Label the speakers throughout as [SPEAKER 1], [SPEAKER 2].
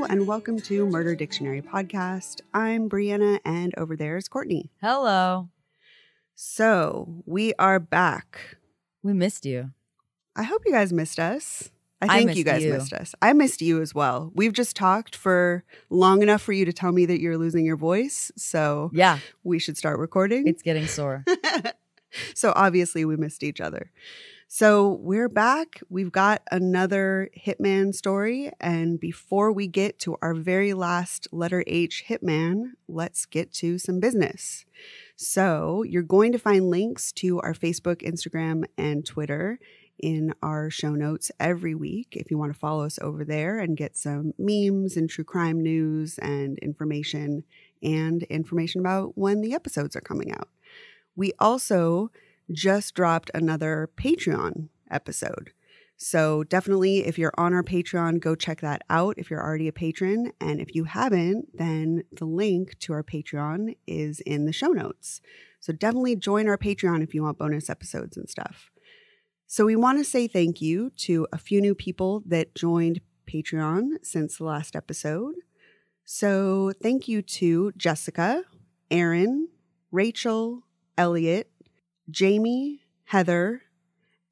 [SPEAKER 1] and welcome to Murder Dictionary Podcast. I'm Brianna, and over there is Courtney.
[SPEAKER 2] Hello.
[SPEAKER 1] So, we are back.
[SPEAKER 2] We missed you.
[SPEAKER 1] I hope you guys missed us. I think you guys missed us. I missed you as well. We've just talked for long enough for you to tell me that you're losing your voice, so
[SPEAKER 2] yeah,
[SPEAKER 1] we should start recording.
[SPEAKER 2] It's getting sore.
[SPEAKER 1] So, obviously, we missed each other. So we're back. We've got another Hitman story. And before we get to our very last letter H Hitman, let's get to some business. So you're going to find links to our Facebook, Instagram, and Twitter in our show notes every week if you want to follow us over there and get some memes and true crime news and information about when the episodes are coming out. We also just dropped another Patreon episode. So definitely, if you're on our Patreon, go check that out if you're already a patron. And if you haven't, then the link to our Patreon is in the show notes. So definitely join our Patreon if you want bonus episodes and stuff. So we want to say thank you to a few new people that joined Patreon since the last episode. So thank you to Jessica, Aaron, Rachel, Elliot, Jamie, Heather,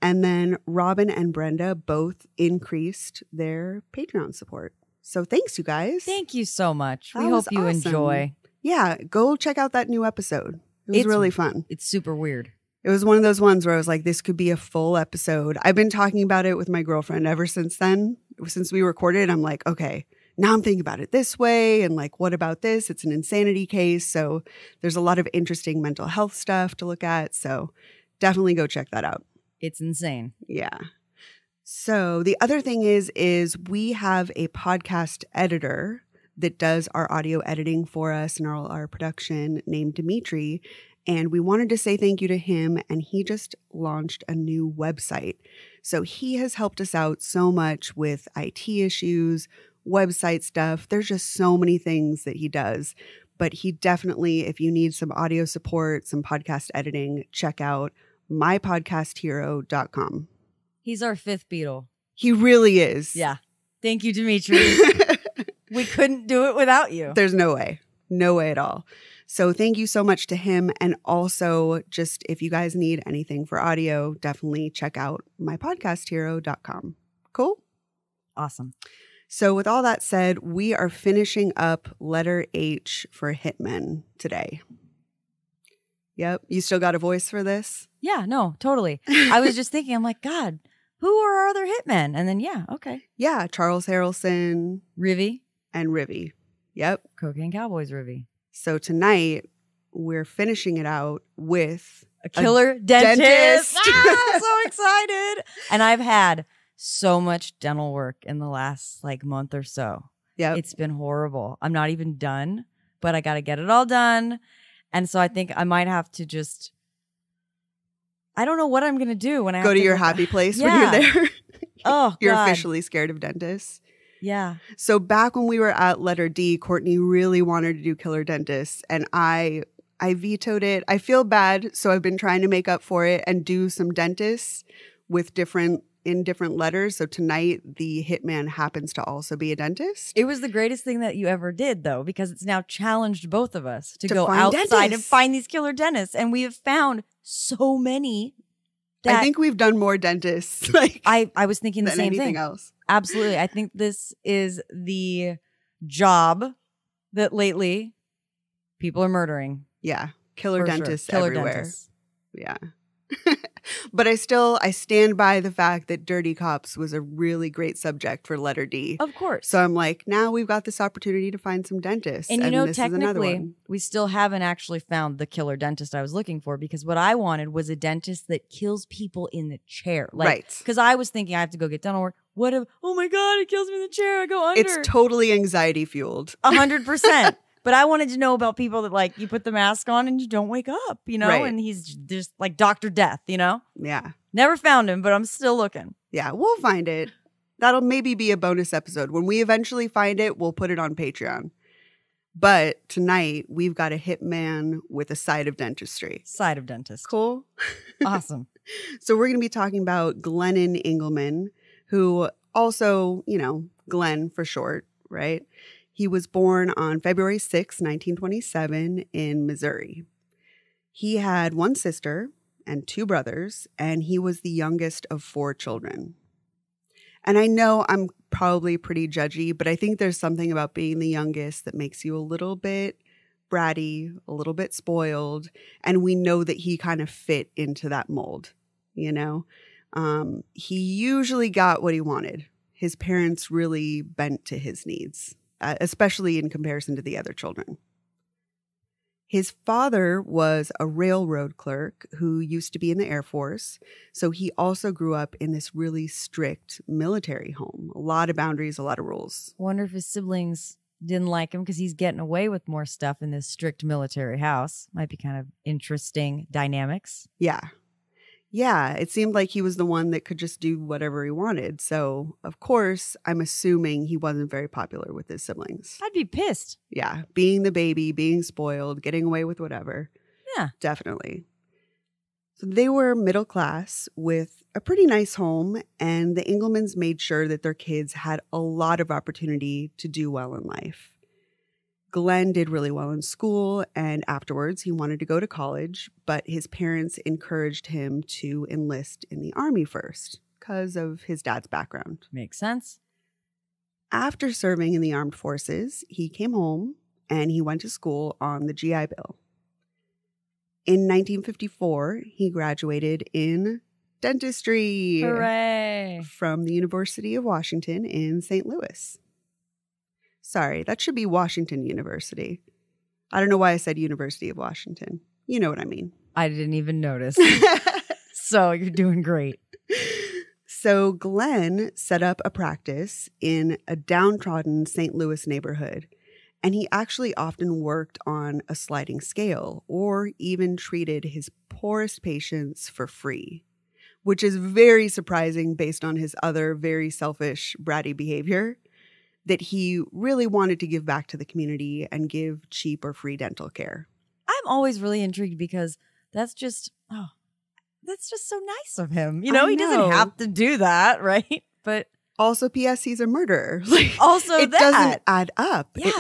[SPEAKER 1] and then Robin and Brenda both increased their Patreon support. So thanks, you guys.
[SPEAKER 2] Thank you so much.
[SPEAKER 1] That
[SPEAKER 2] we hope you
[SPEAKER 1] awesome.
[SPEAKER 2] Enjoy.
[SPEAKER 1] Yeah, go check out that new episode. It's really fun.
[SPEAKER 2] It's super weird.
[SPEAKER 1] It was one of those ones where I was like, this could be a full episode. I've been talking about it with my girlfriend ever since then. Since we recorded, I'm like, okay, now I'm thinking about it this way. And like, what about this? It's an insanity case. So there's a lot of interesting mental health stuff to look at. So definitely go check that out.
[SPEAKER 2] It's insane.
[SPEAKER 1] Yeah. So the other thing is we have a podcast editor that does our audio editing for us and our production named Dimitri. And we wanted to say thank you to him. And he just launched a new website. So he has helped us out so much with IT issues, website stuff. There's just so many things that he does. But he definitely, if you need some audio support, some podcast editing, check out mypodcasthero.com.
[SPEAKER 2] He's our fifth Beatle.
[SPEAKER 1] He really is.
[SPEAKER 2] Yeah. Thank you, Dimitri. We couldn't do it without you.
[SPEAKER 1] There's no way. No way at all. So thank you so much to him. And also, just if you guys need anything for audio, definitely check out mypodcasthero.com. Cool?
[SPEAKER 2] Awesome.
[SPEAKER 1] So with all that said, we are finishing up letter H for Hitman today. Yep. You still got a voice for this?
[SPEAKER 2] Yeah, no, totally. I was just thinking, I'm like, God, who are our other hitmen? And then, yeah, okay.
[SPEAKER 1] Yeah, Charles Harrelson.
[SPEAKER 2] Rivy.
[SPEAKER 1] And Rivy. Yep.
[SPEAKER 2] Cocaine Cowboys Rivy.
[SPEAKER 1] So tonight, we're finishing it out with
[SPEAKER 2] a killer dentist. I'm so excited. And I've had so much dental work in the last month or so.
[SPEAKER 1] Yeah,
[SPEAKER 2] it's been horrible. I'm not even done, but I got to get it all done. And so I think I might have to just, I don't know what I'm going to do when I
[SPEAKER 1] go to your happy place when you're there.
[SPEAKER 2] Oh,
[SPEAKER 1] you're
[SPEAKER 2] God.
[SPEAKER 1] Officially scared of dentists.
[SPEAKER 2] Yeah.
[SPEAKER 1] So back when we were at letter D, Courtney really wanted to do killer dentists, and I vetoed it. I feel bad, so I've been trying to make up for it and do some dentists with different letters. So tonight, the hitman happens to also be a dentist.
[SPEAKER 2] It was the greatest thing that you ever did, though, because it's now challenged both of us to go outside
[SPEAKER 1] dentists.
[SPEAKER 2] and find these killer dentists. And we have found so many.
[SPEAKER 1] I think we've done more dentists.
[SPEAKER 2] I was thinking the same thing.
[SPEAKER 1] Else.
[SPEAKER 2] Absolutely. I think this is the job that lately people are murdering.
[SPEAKER 1] Yeah. Killer dentists everywhere.
[SPEAKER 2] Dentists.
[SPEAKER 1] Yeah. But I stand by the fact that Dirty Cops was a really great subject for letter D.
[SPEAKER 2] Of course.
[SPEAKER 1] So I'm like, now we've got this opportunity to find some dentists.
[SPEAKER 2] And
[SPEAKER 1] this
[SPEAKER 2] technically, we still haven't actually found the killer dentist I was looking for, because what I wanted was a dentist that kills people in the chair.
[SPEAKER 1] Right.
[SPEAKER 2] Because I was thinking I have to go get dental work. What if, oh my God, it kills me in the chair. I go under.
[SPEAKER 1] It's totally anxiety fueled.
[SPEAKER 2] 100%. But I wanted to know about people that you put the mask on and you don't wake up,
[SPEAKER 1] Right.
[SPEAKER 2] And he's just like Dr. Death,
[SPEAKER 1] Yeah.
[SPEAKER 2] Never found him, but I'm still looking.
[SPEAKER 1] Yeah, we'll find it. That'll maybe be a bonus episode. When we eventually find it, we'll put it on Patreon. But tonight, we've got a hitman with a side of dentistry.
[SPEAKER 2] Side of dentist.
[SPEAKER 1] Cool.
[SPEAKER 2] Awesome.
[SPEAKER 1] So we're going to be talking about Glennon Engelman, who also, Glenn for short, right? He was born on February 6, 1927 in Missouri. He had one sister and two brothers, and he was the youngest of four children. And I know I'm probably pretty judgy, but I think there's something about being the youngest that makes you a little bit bratty, a little bit spoiled. And we know that he kind of fit into that mold, you know? He usually got what he wanted. His parents really bent to his needs, especially in comparison to the other children. His father was a railroad clerk who used to be in the Air Force, so he also grew up in this really strict military home. A lot of boundaries, a lot of rules.
[SPEAKER 2] Wonder if his siblings didn't like him because he's getting away with more stuff in this strict military house. Might be kind of interesting dynamics.
[SPEAKER 1] Yeah, it seemed like he was the one that could just do whatever he wanted. So, of course, I'm assuming he wasn't very popular with his siblings.
[SPEAKER 2] I'd be pissed.
[SPEAKER 1] Yeah, being the baby, being spoiled, getting away with whatever.
[SPEAKER 2] Yeah.
[SPEAKER 1] Definitely. So they were middle class with a pretty nice home, and the Engelmans made sure that their kids had a lot of opportunity to do well in life. Glenn did really well in school, and afterwards he wanted to go to college, but his parents encouraged him to enlist in the Army first because of his dad's background.
[SPEAKER 2] Makes sense.
[SPEAKER 1] After serving in the armed forces, he came home and he went to school on the GI Bill. In 1954, he graduated in dentistry.
[SPEAKER 2] Hooray!
[SPEAKER 1] From the University of Washington in St. Louis. Sorry, that should be Washington University. I don't know why I said University of Washington. You know what I mean.
[SPEAKER 2] I didn't even notice. So you're doing great.
[SPEAKER 1] So Glenn set up a practice in a downtrodden St. Louis neighborhood, and he actually often worked on a sliding scale or even treated his poorest patients for free, which is very surprising based on his other very selfish, bratty behavior. That he really wanted to give back to the community and give cheap or free dental care.
[SPEAKER 2] I'm always really intrigued because that's just so nice of him. You know, he doesn't have to do that, right? But
[SPEAKER 1] also, P.S. he's a murderer.
[SPEAKER 2] Also,
[SPEAKER 1] it doesn't add up.
[SPEAKER 2] Yeah.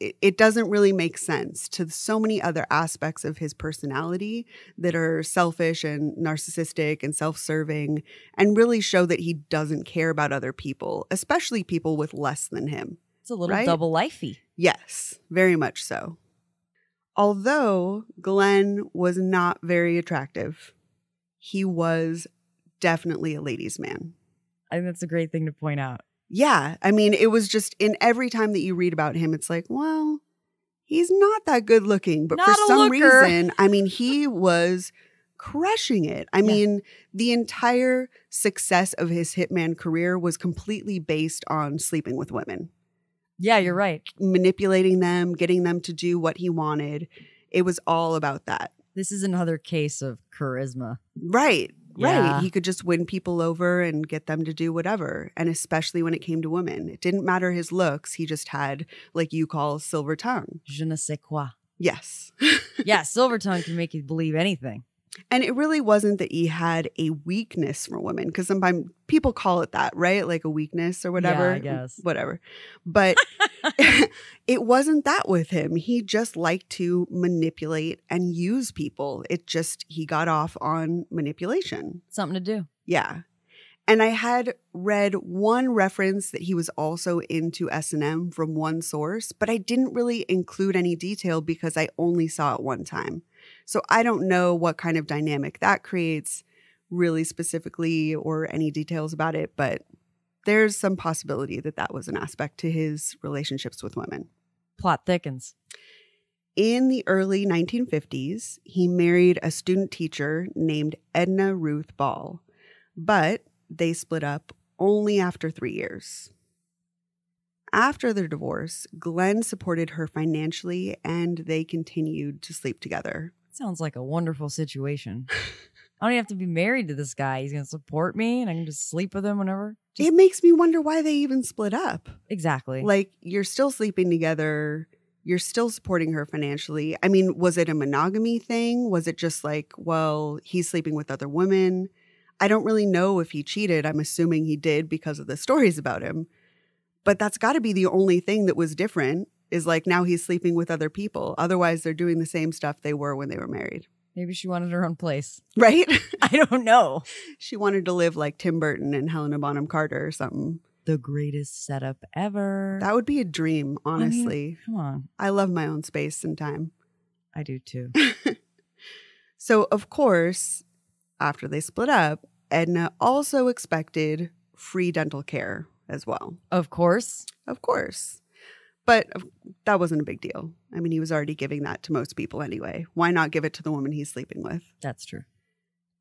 [SPEAKER 1] It doesn't really make sense to so many other aspects of his personality that are selfish and narcissistic and self-serving, and really show that he doesn't care about other people, especially people with less than him.
[SPEAKER 2] It's a little double lifey.
[SPEAKER 1] Yes, very much so. Although Glenn was not very attractive, he was definitely a ladies' man.
[SPEAKER 2] I think that's a great thing to point out.
[SPEAKER 1] Yeah. I mean, it was just in every time that you read about him, it's like, well, he's not that good looking. But for some reason, I mean, he was crushing it. I mean, the entire success of his hitman career was completely based on sleeping with women.
[SPEAKER 2] Yeah, you're right.
[SPEAKER 1] Manipulating them, getting them to do what he wanted. It was all about that.
[SPEAKER 2] This is another case of charisma.
[SPEAKER 1] Right.
[SPEAKER 2] Yeah.
[SPEAKER 1] Right. He could just win people over and get them to do whatever. And especially when it came to women. It didn't matter his looks. He just had, like you call, silver tongue.
[SPEAKER 2] Je ne sais quoi.
[SPEAKER 1] Yes.
[SPEAKER 2] Yeah, silver tongue can make you believe anything.
[SPEAKER 1] And it really wasn't that he had a weakness for women, because sometimes people call it that, right? Like a weakness or whatever.
[SPEAKER 2] Yeah, I guess.
[SPEAKER 1] Whatever. But it wasn't that with him. He just liked to manipulate and use people. He got off on manipulation.
[SPEAKER 2] Something to do.
[SPEAKER 1] Yeah. And I had read one reference that he was also into S&M from one source, but I didn't really include any detail because I only saw it one time. So I don't know what kind of dynamic that creates really specifically or any details about it, but there's some possibility that that was an aspect to his relationships with women.
[SPEAKER 2] Plot thickens.
[SPEAKER 1] In the early 1950s, he married a student teacher named Edna Ruth Ball, but they split up only after 3 years. After their divorce, Glenn supported her financially and they continued to sleep together.
[SPEAKER 2] Sounds like a wonderful situation. I don't even have to be married to this guy. He's going to support me and I can just sleep with him whenever.
[SPEAKER 1] It makes me wonder why they even split up.
[SPEAKER 2] Exactly.
[SPEAKER 1] Like, you're still sleeping together. You're still supporting her financially. I mean, was it a monogamy thing? Was it just like, well, he's sleeping with other women? I don't really know if he cheated. I'm assuming he did because of the stories about him. But that's got to be the only thing that was different, is like now he's sleeping with other people. Otherwise, they're doing the same stuff they were when they were married.
[SPEAKER 2] Maybe she wanted her own place.
[SPEAKER 1] Right?
[SPEAKER 2] I don't know.
[SPEAKER 1] She wanted to live like Tim Burton and Helena Bonham Carter or something.
[SPEAKER 2] The greatest setup ever.
[SPEAKER 1] That would be a dream, honestly.
[SPEAKER 2] I mean, come on.
[SPEAKER 1] I love my own space and time.
[SPEAKER 2] I do too.
[SPEAKER 1] So, of course, after they split up, Edna also expected free dental care as well.
[SPEAKER 2] Of course.
[SPEAKER 1] Of course. But that wasn't a big deal. I mean, he was already giving that to most people anyway. Why not give it to the woman he's sleeping with?
[SPEAKER 2] That's true.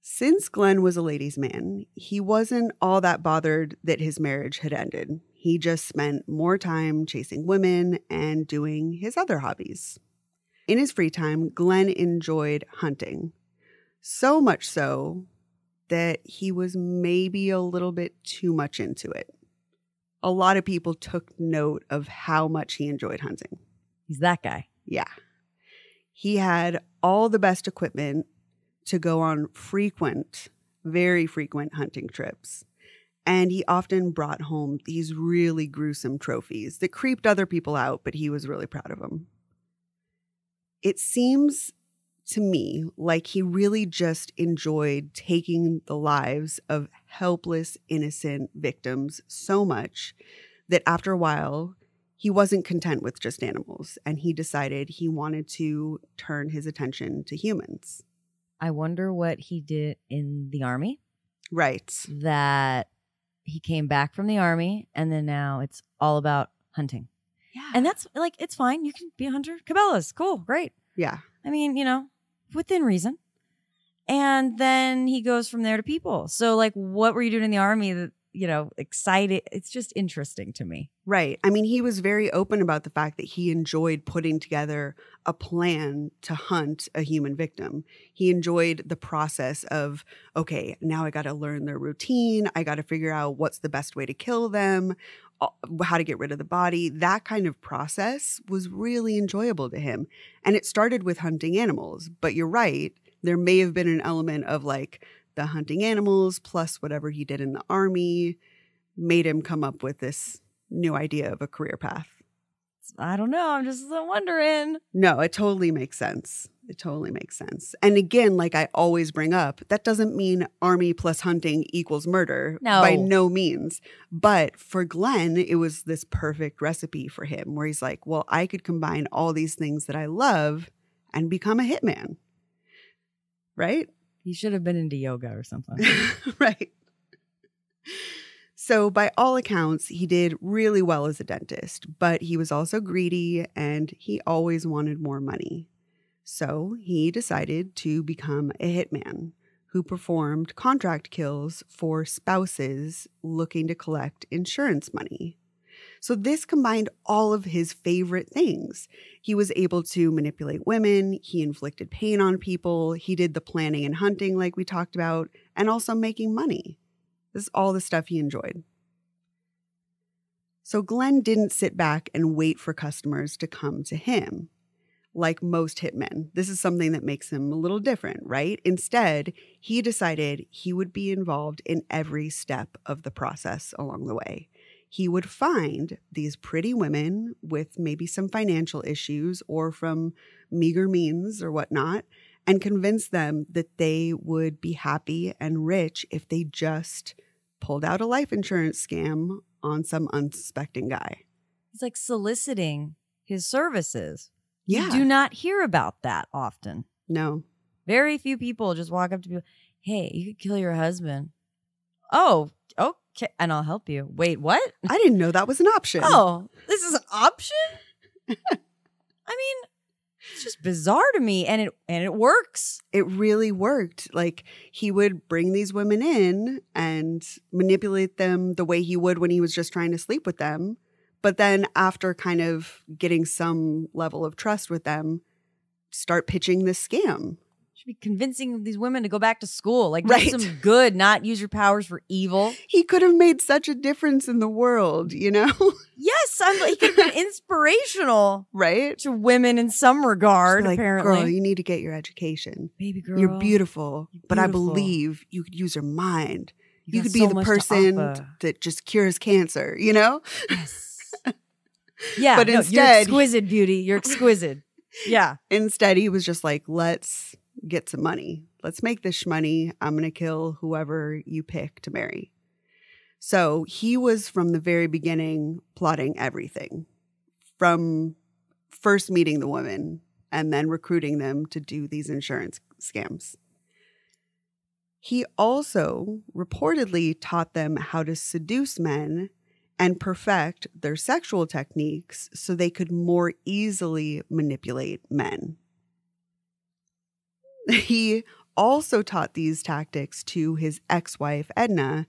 [SPEAKER 1] Since Glenn was a ladies' man, he wasn't all that bothered that his marriage had ended. He just spent more time chasing women and doing his other hobbies. In his free time, Glenn enjoyed hunting. So much so that he was maybe a little bit too much into it. A lot of people took note of how much he enjoyed hunting.
[SPEAKER 2] He's that guy.
[SPEAKER 1] Yeah. He had all the best equipment to go on frequent, very frequent hunting trips. And he often brought home these really gruesome trophies that creeped other people out, but he was really proud of them. It seems to me like he really just enjoyed taking the lives of helpless, innocent victims so much that after a while, he wasn't content with just animals, and he decided he wanted to turn his attention to humans.
[SPEAKER 2] I wonder what he did in the army.
[SPEAKER 1] Right.
[SPEAKER 2] That he came back from the army, and then now it's all about hunting.
[SPEAKER 1] Yeah.
[SPEAKER 2] And that's like, it's fine. You can be a hunter. Cabela's cool. Great.
[SPEAKER 1] Yeah.
[SPEAKER 2] I mean, within reason. And then he goes from there to people. So like, what were you doing in the army that, excited? It's just interesting to me.
[SPEAKER 1] Right. I mean, he was very open about the fact that he enjoyed putting together a plan to hunt a human victim. He enjoyed the process of, okay, now I got to learn their routine. I got to figure out what's the best way to kill them, how to get rid of the body. That kind of process was really enjoyable to him. And it started with hunting animals. But you're right. There may have been an element of like the hunting animals plus whatever he did in the army made him come up with this new idea of a career path.
[SPEAKER 2] I don't know. I'm just wondering.
[SPEAKER 1] No, it totally makes sense. It totally makes sense. And again, like I always bring up, that doesn't mean army plus hunting equals murder.
[SPEAKER 2] No.
[SPEAKER 1] By no means. But for Glenn, it was this perfect recipe for him where he's like, well, I could combine all these things that I love and become a hitman. Right?
[SPEAKER 2] He should have been into yoga or something.
[SPEAKER 1] Right. So by all accounts, he did really well as a dentist, but he was also greedy and he always wanted more money. So he decided to become a hitman who performed contract kills for spouses looking to collect insurance money. So this combined all of his favorite things. He was able to manipulate women, he inflicted pain on people, he did the planning and hunting like we talked about, and also making money. This is all the stuff he enjoyed. So Glenn didn't sit back and wait for customers to come to him. Like most hitmen, this is something that makes him a little different, right? Instead, he decided he would be involved in every step of the process along the way. He would find these pretty women with maybe some financial issues or from meager means or whatnot, and convince them that they would be happy and rich if they just pulled out a life insurance scam on some unsuspecting guy.
[SPEAKER 2] He's like soliciting his services.
[SPEAKER 1] Yeah.
[SPEAKER 2] You do not hear about that often.
[SPEAKER 1] No.
[SPEAKER 2] Very few people just walk up to people, hey, you could kill your husband. Oh, okay. And I'll help you. Wait, what?
[SPEAKER 1] I didn't know that was an option.
[SPEAKER 2] Oh, this is an option? I mean, it's just bizarre to me, and it works.
[SPEAKER 1] It really worked. Like he would bring these women in and manipulate them the way he would when he was just trying to sleep with them. But then after kind of getting some level of trust with them, start pitching this scam.
[SPEAKER 2] Should be convincing these women to go back to school. Like,
[SPEAKER 1] Right.
[SPEAKER 2] do some good, not use your powers for evil.
[SPEAKER 1] He could have made such a difference in the world, you know?
[SPEAKER 2] Yes, he could have been inspirational
[SPEAKER 1] Right?
[SPEAKER 2] to women in some regard,
[SPEAKER 1] Like,
[SPEAKER 2] apparently.
[SPEAKER 1] girl, you need to get your education.
[SPEAKER 2] Baby girl.
[SPEAKER 1] You're beautiful,
[SPEAKER 2] You're
[SPEAKER 1] but I
[SPEAKER 2] beautiful.
[SPEAKER 1] believe you could use your mind. You
[SPEAKER 2] got
[SPEAKER 1] could be
[SPEAKER 2] so
[SPEAKER 1] the
[SPEAKER 2] much to
[SPEAKER 1] person
[SPEAKER 2] offer.
[SPEAKER 1] that just cures cancer, you know?
[SPEAKER 2] Yes. Yeah,
[SPEAKER 1] But
[SPEAKER 2] no, you're
[SPEAKER 1] instead,
[SPEAKER 2] exquisite, beauty. You're exquisite. Yeah.
[SPEAKER 1] instead he was just like, let's get some money. Let's make this shmoney. I'm going to kill whoever you pick to marry. So he was from the very beginning plotting everything, from first meeting the woman and then recruiting them to do these insurance scams. He also reportedly taught them how to seduce men and perfect their sexual techniques so they could more easily manipulate men. He also taught these tactics to his ex-wife, Edna,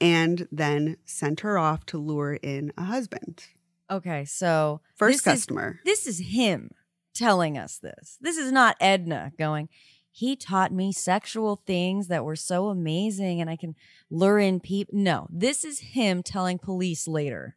[SPEAKER 1] and then sent her off to lure in a husband.
[SPEAKER 2] Okay, so
[SPEAKER 1] First customer.
[SPEAKER 2] This is him telling us this. This is not Edna going, he taught me sexual things that were so amazing and I can lure in people. No, this is him telling police later.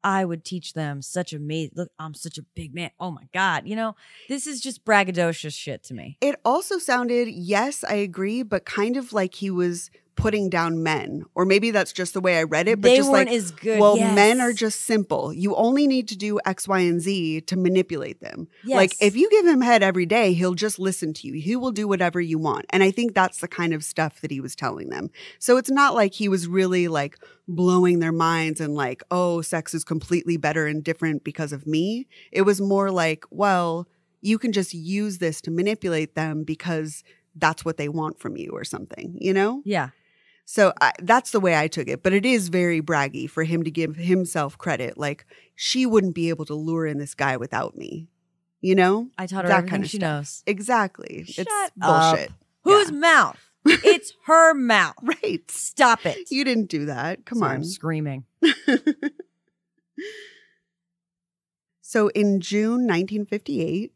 [SPEAKER 2] I would teach them such amazing. Look, I'm such a big man. Oh my God. You know, this is just braggadocious shit to me.
[SPEAKER 1] It also sounded, yes, I agree, but kind of like he was putting down men. Or maybe that's just the way I read it. But
[SPEAKER 2] They
[SPEAKER 1] just
[SPEAKER 2] weren't
[SPEAKER 1] like,
[SPEAKER 2] as good.
[SPEAKER 1] well,
[SPEAKER 2] Yes.
[SPEAKER 1] men are just simple. You only need to do X, Y, and Z to manipulate them.
[SPEAKER 2] Yes.
[SPEAKER 1] Like if you give him head every day, he'll just listen to you. He will do whatever you want. And I think that's the kind of stuff that he was telling them. So it's not like he was really like blowing their minds and like, oh, sex is completely better and different because of me. It was more like, well, you can just use this to manipulate them because that's what they want from you or something, you know?
[SPEAKER 2] Yeah.
[SPEAKER 1] So that's the way I took it. But it is very braggy for him to give himself credit. Like, she wouldn't be able to lure in this guy without me. You know?
[SPEAKER 2] I taught her
[SPEAKER 1] That
[SPEAKER 2] everything
[SPEAKER 1] kind of
[SPEAKER 2] she
[SPEAKER 1] stuff.
[SPEAKER 2] knows.
[SPEAKER 1] Exactly.
[SPEAKER 2] Shut
[SPEAKER 1] It's bullshit.
[SPEAKER 2] up. Whose mouth? It's her mouth.
[SPEAKER 1] Right.
[SPEAKER 2] Stop it.
[SPEAKER 1] You didn't do that. Come
[SPEAKER 2] Sorry,
[SPEAKER 1] on.
[SPEAKER 2] I'm screaming.
[SPEAKER 1] So in June 1958,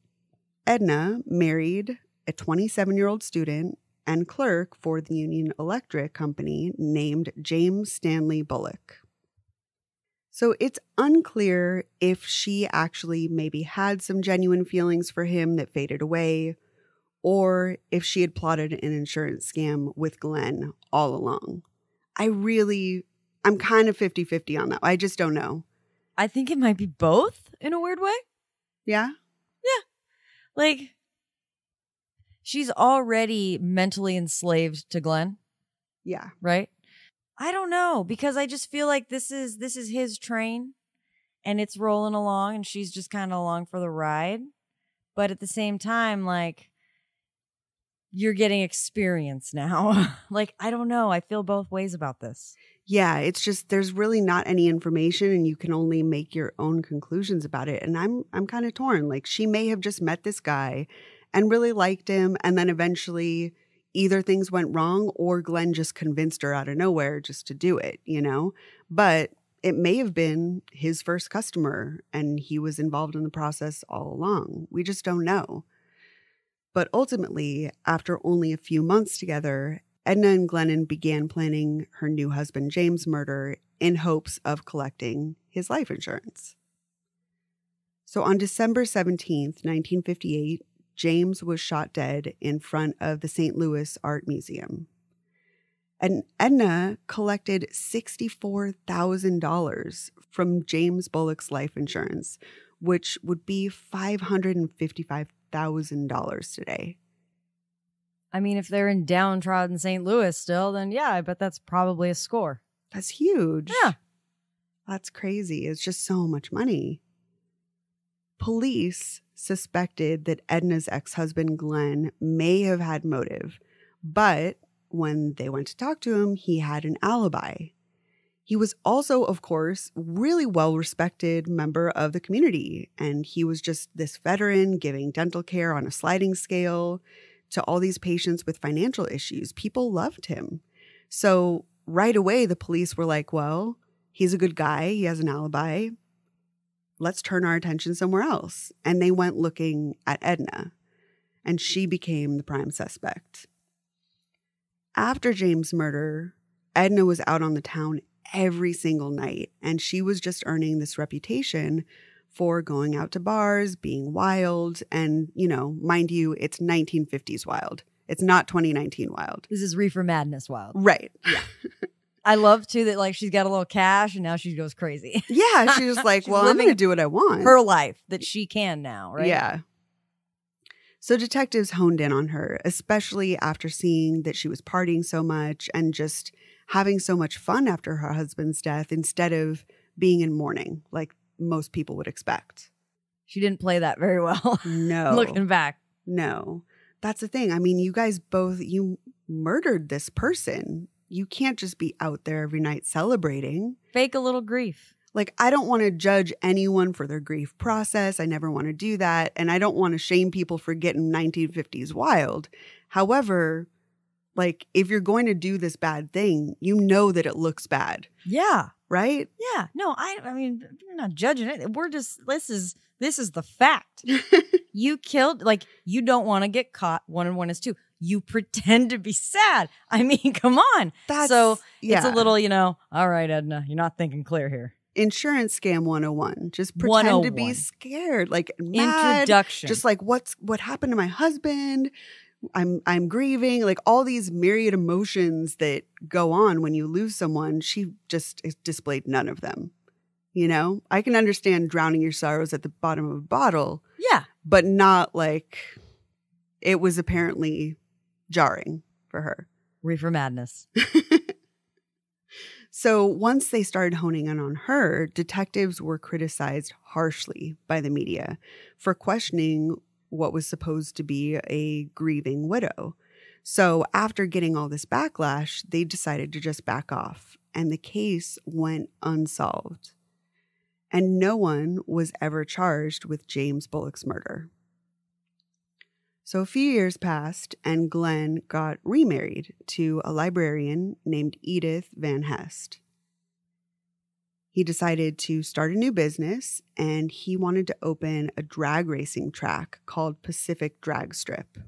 [SPEAKER 1] Edna married a 27-year-old student and clerk for the Union Electric Company named James Stanley Bullock. So it's unclear if she actually maybe had some genuine feelings for him that faded away, or if she had plotted an insurance scam with Glenn all along. I'm kind of 50-50 on that. I just don't know.
[SPEAKER 2] I think it might be both in a weird way.
[SPEAKER 1] Yeah?
[SPEAKER 2] Like, she's already mentally enslaved to Glenn,
[SPEAKER 1] Yeah.
[SPEAKER 2] right? I don't know, because I just feel like this is his train and it's rolling along and she's just kind of along for the ride. But at the same time, like, you're getting experience now. Like, I don't know. I feel both ways about this.
[SPEAKER 1] Yeah, it's just there's really not any information and you can only make your own conclusions about it. And I'm kind of torn. Like, she may have just met this guy and really liked him, and then eventually either things went wrong or Glenn just convinced her out of nowhere just to do it, you know? But it may have been his first customer and he was involved in the process all along. We just don't know. But ultimately, after only a few months together, Edna and Glennon began planning her new husband James' murder in hopes of collecting his life insurance. So on December 17th, 1958, James was shot dead in front of the St. Louis Art Museum. And Edna collected $64,000 from James Bullock's life insurance, which would be $555,000 today.
[SPEAKER 2] I mean, if they're in downtrodden St. Louis still, then yeah, I bet that's probably a score.
[SPEAKER 1] That's huge.
[SPEAKER 2] Yeah.
[SPEAKER 1] That's crazy. It's just so much money. Police suspected that Edna's ex-husband, Glenn, may have had motive, but when they went to talk to him, he had an alibi. He was also, of course, really well-respected member of the community, and he was just this veteran giving dental care on a sliding scale to all these patients with financial issues. People loved him. So right away, the police were like, well, he's a good guy. He has an alibi. Let's turn our attention somewhere else. And they went looking at Edna, and she became the prime suspect. After James' murder, Edna was out on the town every single night, and she was just earning this reputation for going out to bars, being wild, and, you know, mind you, it's 1950s wild. It's not 2019 wild.
[SPEAKER 2] This is reefer madness wild.
[SPEAKER 1] Right.
[SPEAKER 2] Yeah. I love too that like she's got a little cash and now she goes crazy.
[SPEAKER 1] Yeah, she was like,
[SPEAKER 2] She's
[SPEAKER 1] well, I'm
[SPEAKER 2] living
[SPEAKER 1] going to do what I want.
[SPEAKER 2] Her life that she can now, right?
[SPEAKER 1] Yeah. So detectives honed in on her, especially after seeing that she was partying so much and just having so much fun after her husband's death instead of being in mourning like most people would expect.
[SPEAKER 2] She didn't play that very well.
[SPEAKER 1] No.
[SPEAKER 2] Looking back.
[SPEAKER 1] No. That's the thing. I mean, you guys both, you murdered this person. You can't just be out there every night celebrating.
[SPEAKER 2] Fake a little grief.
[SPEAKER 1] Like, I don't want to judge anyone for their grief process. I never want to do that. And I don't want to shame people for getting 1950s wild. However, like, if you're going to do this bad thing, you know that it looks bad.
[SPEAKER 2] Yeah.
[SPEAKER 1] Right?
[SPEAKER 2] Yeah. No, I mean, we're not judging it. We're just, this is the fact. You killed, like, you don't want to get caught. 1 and 1 is 2. You pretend to be sad. I mean, come on. It's a little, all right, Edna, you're not thinking clear here.
[SPEAKER 1] Insurance scam 101. Just pretend to be scared, like mad.
[SPEAKER 2] Introduction.
[SPEAKER 1] Just like what happened to my husband? I'm grieving. Like all these myriad emotions that go on when you lose someone. She just displayed none of them. I can understand drowning your sorrows at the bottom of a bottle.
[SPEAKER 2] Yeah,
[SPEAKER 1] but not like it was apparently jarring for her.
[SPEAKER 2] Reefer madness.
[SPEAKER 1] So once they started honing in on her, detectives were criticized harshly by the media for questioning what was supposed to be a grieving widow. So after getting all this backlash, they decided to just back off, and the case went unsolved. And no one was ever charged with James Bullock's murder. So a few years passed, and Glenn got remarried to a librarian named Edith Van Hest. He decided to start a new business, and he wanted to open a drag racing track called Pacific Drag Strip.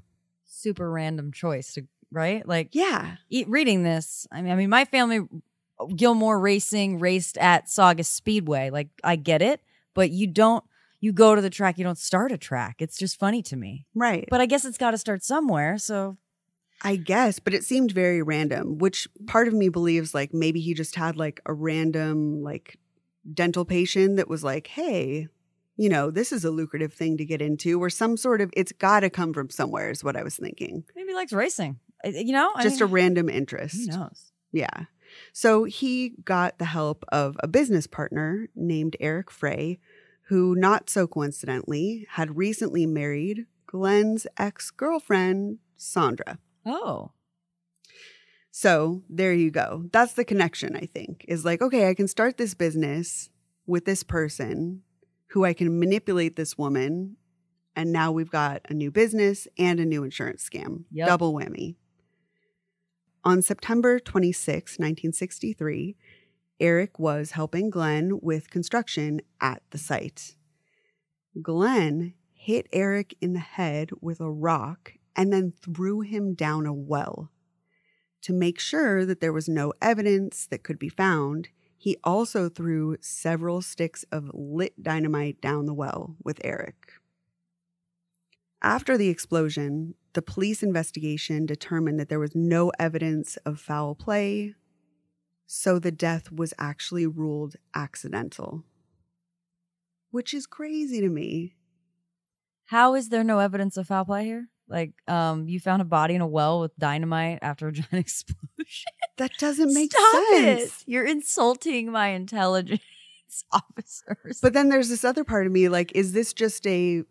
[SPEAKER 2] Super random choice, right? Like,
[SPEAKER 1] yeah.
[SPEAKER 2] Reading this, I mean, my family, Gilmore Racing raced at Saugus Speedway. Like, I get it, but you go to the track, you don't start a track. It's just funny to me.
[SPEAKER 1] Right.
[SPEAKER 2] But I guess it's got to start somewhere, so.
[SPEAKER 1] I guess, but it seemed very random, which part of me believes like maybe he just had like a random like dental patient that was like, hey, this is a lucrative thing to get into, or some sort of, it's got to come from somewhere is what I was thinking.
[SPEAKER 2] Maybe he likes racing,
[SPEAKER 1] Just a random interest.
[SPEAKER 2] Who knows?
[SPEAKER 1] Yeah. So he got the help of a business partner named Eric Frey, who, not so coincidentally, had recently married Glenn's ex-girlfriend, Sandra.
[SPEAKER 2] Oh.
[SPEAKER 1] So there you go. That's the connection, I think, is like, okay, I can start this business with this person who I can manipulate this woman, and now we've got a new business and a new insurance scam.
[SPEAKER 2] Yep.
[SPEAKER 1] Double whammy. On September 26, 1963, Eric was helping Glenn with construction at the site. Glenn hit Eric in the head with a rock and then threw him down a well. To make sure that there was no evidence that could be found, he also threw several sticks of lit dynamite down the well with Eric. After the explosion, the police investigation determined that there was no evidence of foul play, so the death was actually ruled accidental. Which is crazy to me.
[SPEAKER 2] How is there no evidence of foul play here? Like, you found a body in a well with dynamite after a giant explosion?
[SPEAKER 1] That doesn't make
[SPEAKER 2] Stop
[SPEAKER 1] sense.
[SPEAKER 2] It. You're insulting my intelligence officers.
[SPEAKER 1] But then there's this other part of me, like, is this just a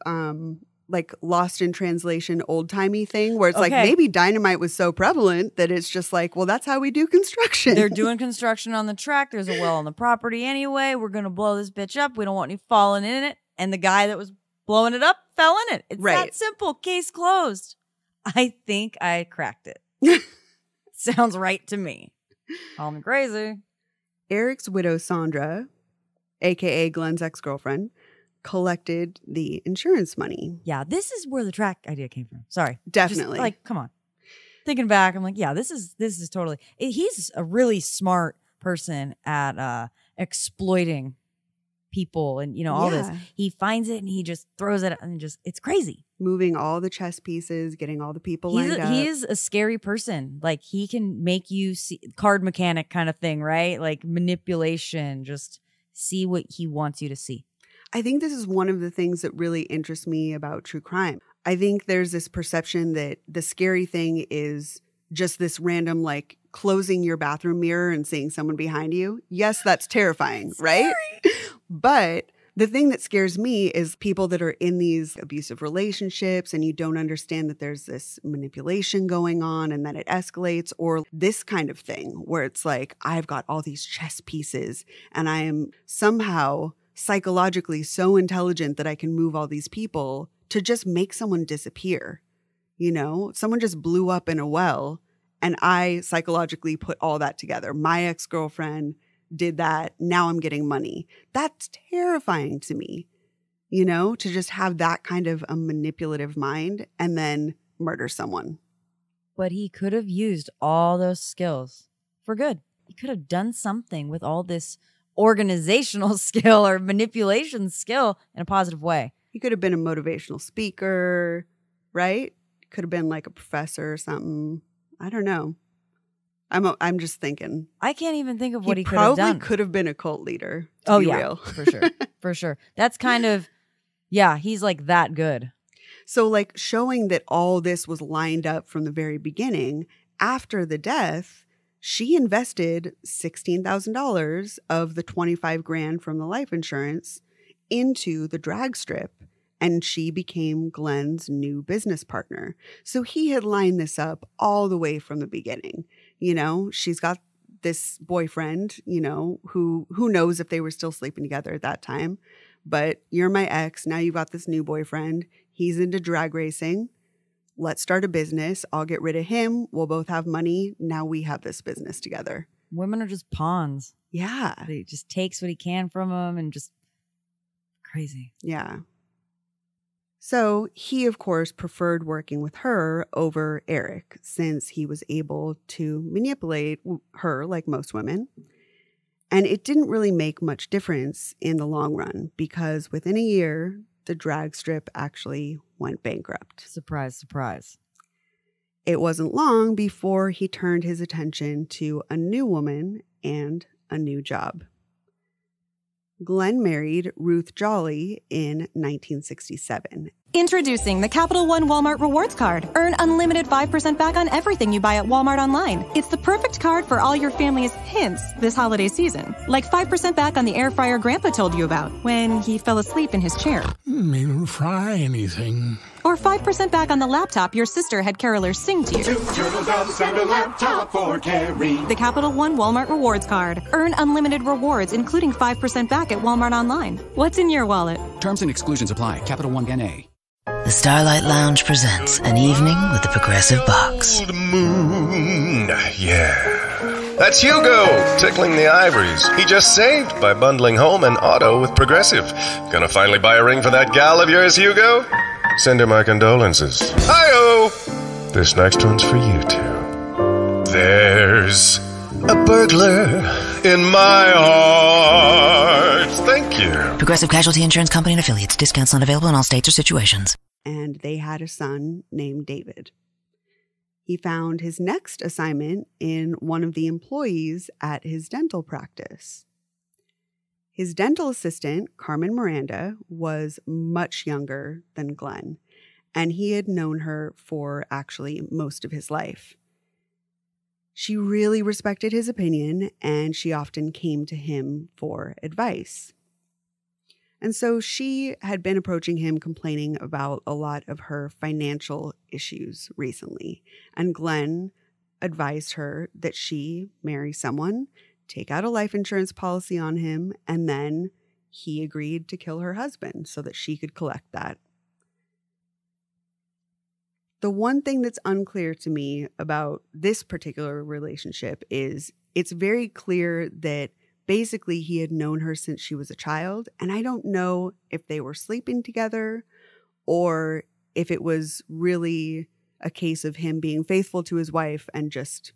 [SPEAKER 1] like lost in translation old-timey thing where it's like maybe dynamite was so prevalent that it's just like, well, that's how we do construction.
[SPEAKER 2] They're doing construction on the track. There's a well on the property anyway. We're going to blow this bitch up. We don't want any falling in it. And the guy that was blowing it up fell in it. It's that simple. Case closed. I think I cracked it. Sounds right to me. Call me crazy.
[SPEAKER 1] Eric's widow, Sandra, a.k.a. Glenn's ex-girlfriend, collected the insurance money.
[SPEAKER 2] Yeah, this is where the track idea came from. Sorry.
[SPEAKER 1] Definitely.
[SPEAKER 2] Just, like, come on. Thinking back, I'm like, yeah, this is totally. He's a really smart person at exploiting people and, all this.
[SPEAKER 1] Yeah.
[SPEAKER 2] He finds it and he just throws it and it's crazy.
[SPEAKER 1] Moving all the chess pieces, getting all the people lined up.
[SPEAKER 2] He is a scary person. Like he can make you see card mechanic kind of thing, right? Like manipulation, just see what he wants you to see.
[SPEAKER 1] I think this is one of the things that really interests me about true crime. I think there's this perception that the scary thing is just this random, like, closing your bathroom mirror and seeing someone behind you. Yes, that's terrifying, right? But the thing that scares me is people that are in these abusive relationships and you don't understand that there's this manipulation going on and that it escalates, or this kind of thing where it's like, I've got all these chess pieces and I am somehow psychologically so intelligent that I can move all these people to just make someone disappear. Someone just blew up in a well and I psychologically put all that together. My ex-girlfriend did that. Now I'm getting money. That's terrifying to me, to just have that kind of a manipulative mind and then murder someone.
[SPEAKER 2] But he could have used all those skills for good. He could have done something with all this organizational skill or manipulation skill in a positive way.
[SPEAKER 1] He could have been a motivational speaker, right? Could have been like a professor or something. I don't know. I'm just thinking.
[SPEAKER 2] I can't even think of what he could have done.
[SPEAKER 1] Probably could have been a cult leader. Real.
[SPEAKER 2] For sure. For sure. That's kind of, he's like that good.
[SPEAKER 1] So like showing that all this was lined up from the very beginning, after the death, she invested $16,000 of the $25,000 from the life insurance into the drag strip. And she became Glenn's new business partner. So he had lined this up all the way from the beginning. She's got this boyfriend, who knows if they were still sleeping together at that time. But you're my ex. Now you've got this new boyfriend. He's into drag racing. Let's start a business. I'll get rid of him. We'll both have money. Now we have this business together.
[SPEAKER 2] Women are just pawns.
[SPEAKER 1] Yeah.
[SPEAKER 2] He just takes what he can from them and just crazy.
[SPEAKER 1] Yeah. So he, of course, preferred working with her over Eric since he was able to manipulate her like most women. And it didn't really make much difference in the long run because within a year, the drag strip actually went bankrupt.
[SPEAKER 2] Surprise, surprise.
[SPEAKER 1] It wasn't long before he turned his attention to a new woman and a new job. Glenn married Ruth Jolly in 1967.
[SPEAKER 3] Introducing the Capital One Walmart Rewards Card. Earn unlimited 5% back on everything you buy at Walmart online. It's the perfect card for all your family's hints this holiday season. Like 5% back on the air fryer Grandpa told you about when he fell asleep in his chair.
[SPEAKER 4] They don't fry anything.
[SPEAKER 3] Or 5% back on the laptop your sister had carolers sing to you.
[SPEAKER 5] 2 turtle doves and a laptop for Carrie.
[SPEAKER 3] The Capital One Walmart Rewards Card. Earn unlimited rewards, including 5% back at Walmart online. What's in your wallet?
[SPEAKER 6] Terms and exclusions apply. Capital One N.A.
[SPEAKER 7] The Starlight Lounge presents An Evening with the Progressive Box.
[SPEAKER 8] Old moon, yeah. That's Hugo, tickling the ivories. He just saved by bundling home and auto with Progressive. Gonna finally buy a ring for that gal of yours, Hugo? Send her my condolences. Hi-oh! This next one's for you two. There's a burglar in my heart. Thank you.
[SPEAKER 7] Progressive Casualty Insurance Company and Affiliates. Discounts not available in all states or situations.
[SPEAKER 1] And they had a son named David. He found his next assignment in one of the employees at his dental practice. His dental assistant, Carmen Miranda, was much younger than Glenn, and he had known her for actually most of his life. She really respected his opinion, and she often came to him for advice. And so she had been approaching him complaining about a lot of her financial issues recently. And Glenn advised her that she marry someone, take out a life insurance policy on him, and then he agreed to kill her husband so that she could collect that. The one thing that's unclear to me about this particular relationship is it's very clear that basically he had known her since she was a child, and I don't know if they were sleeping together or if it was really a case of him being faithful to his wife and just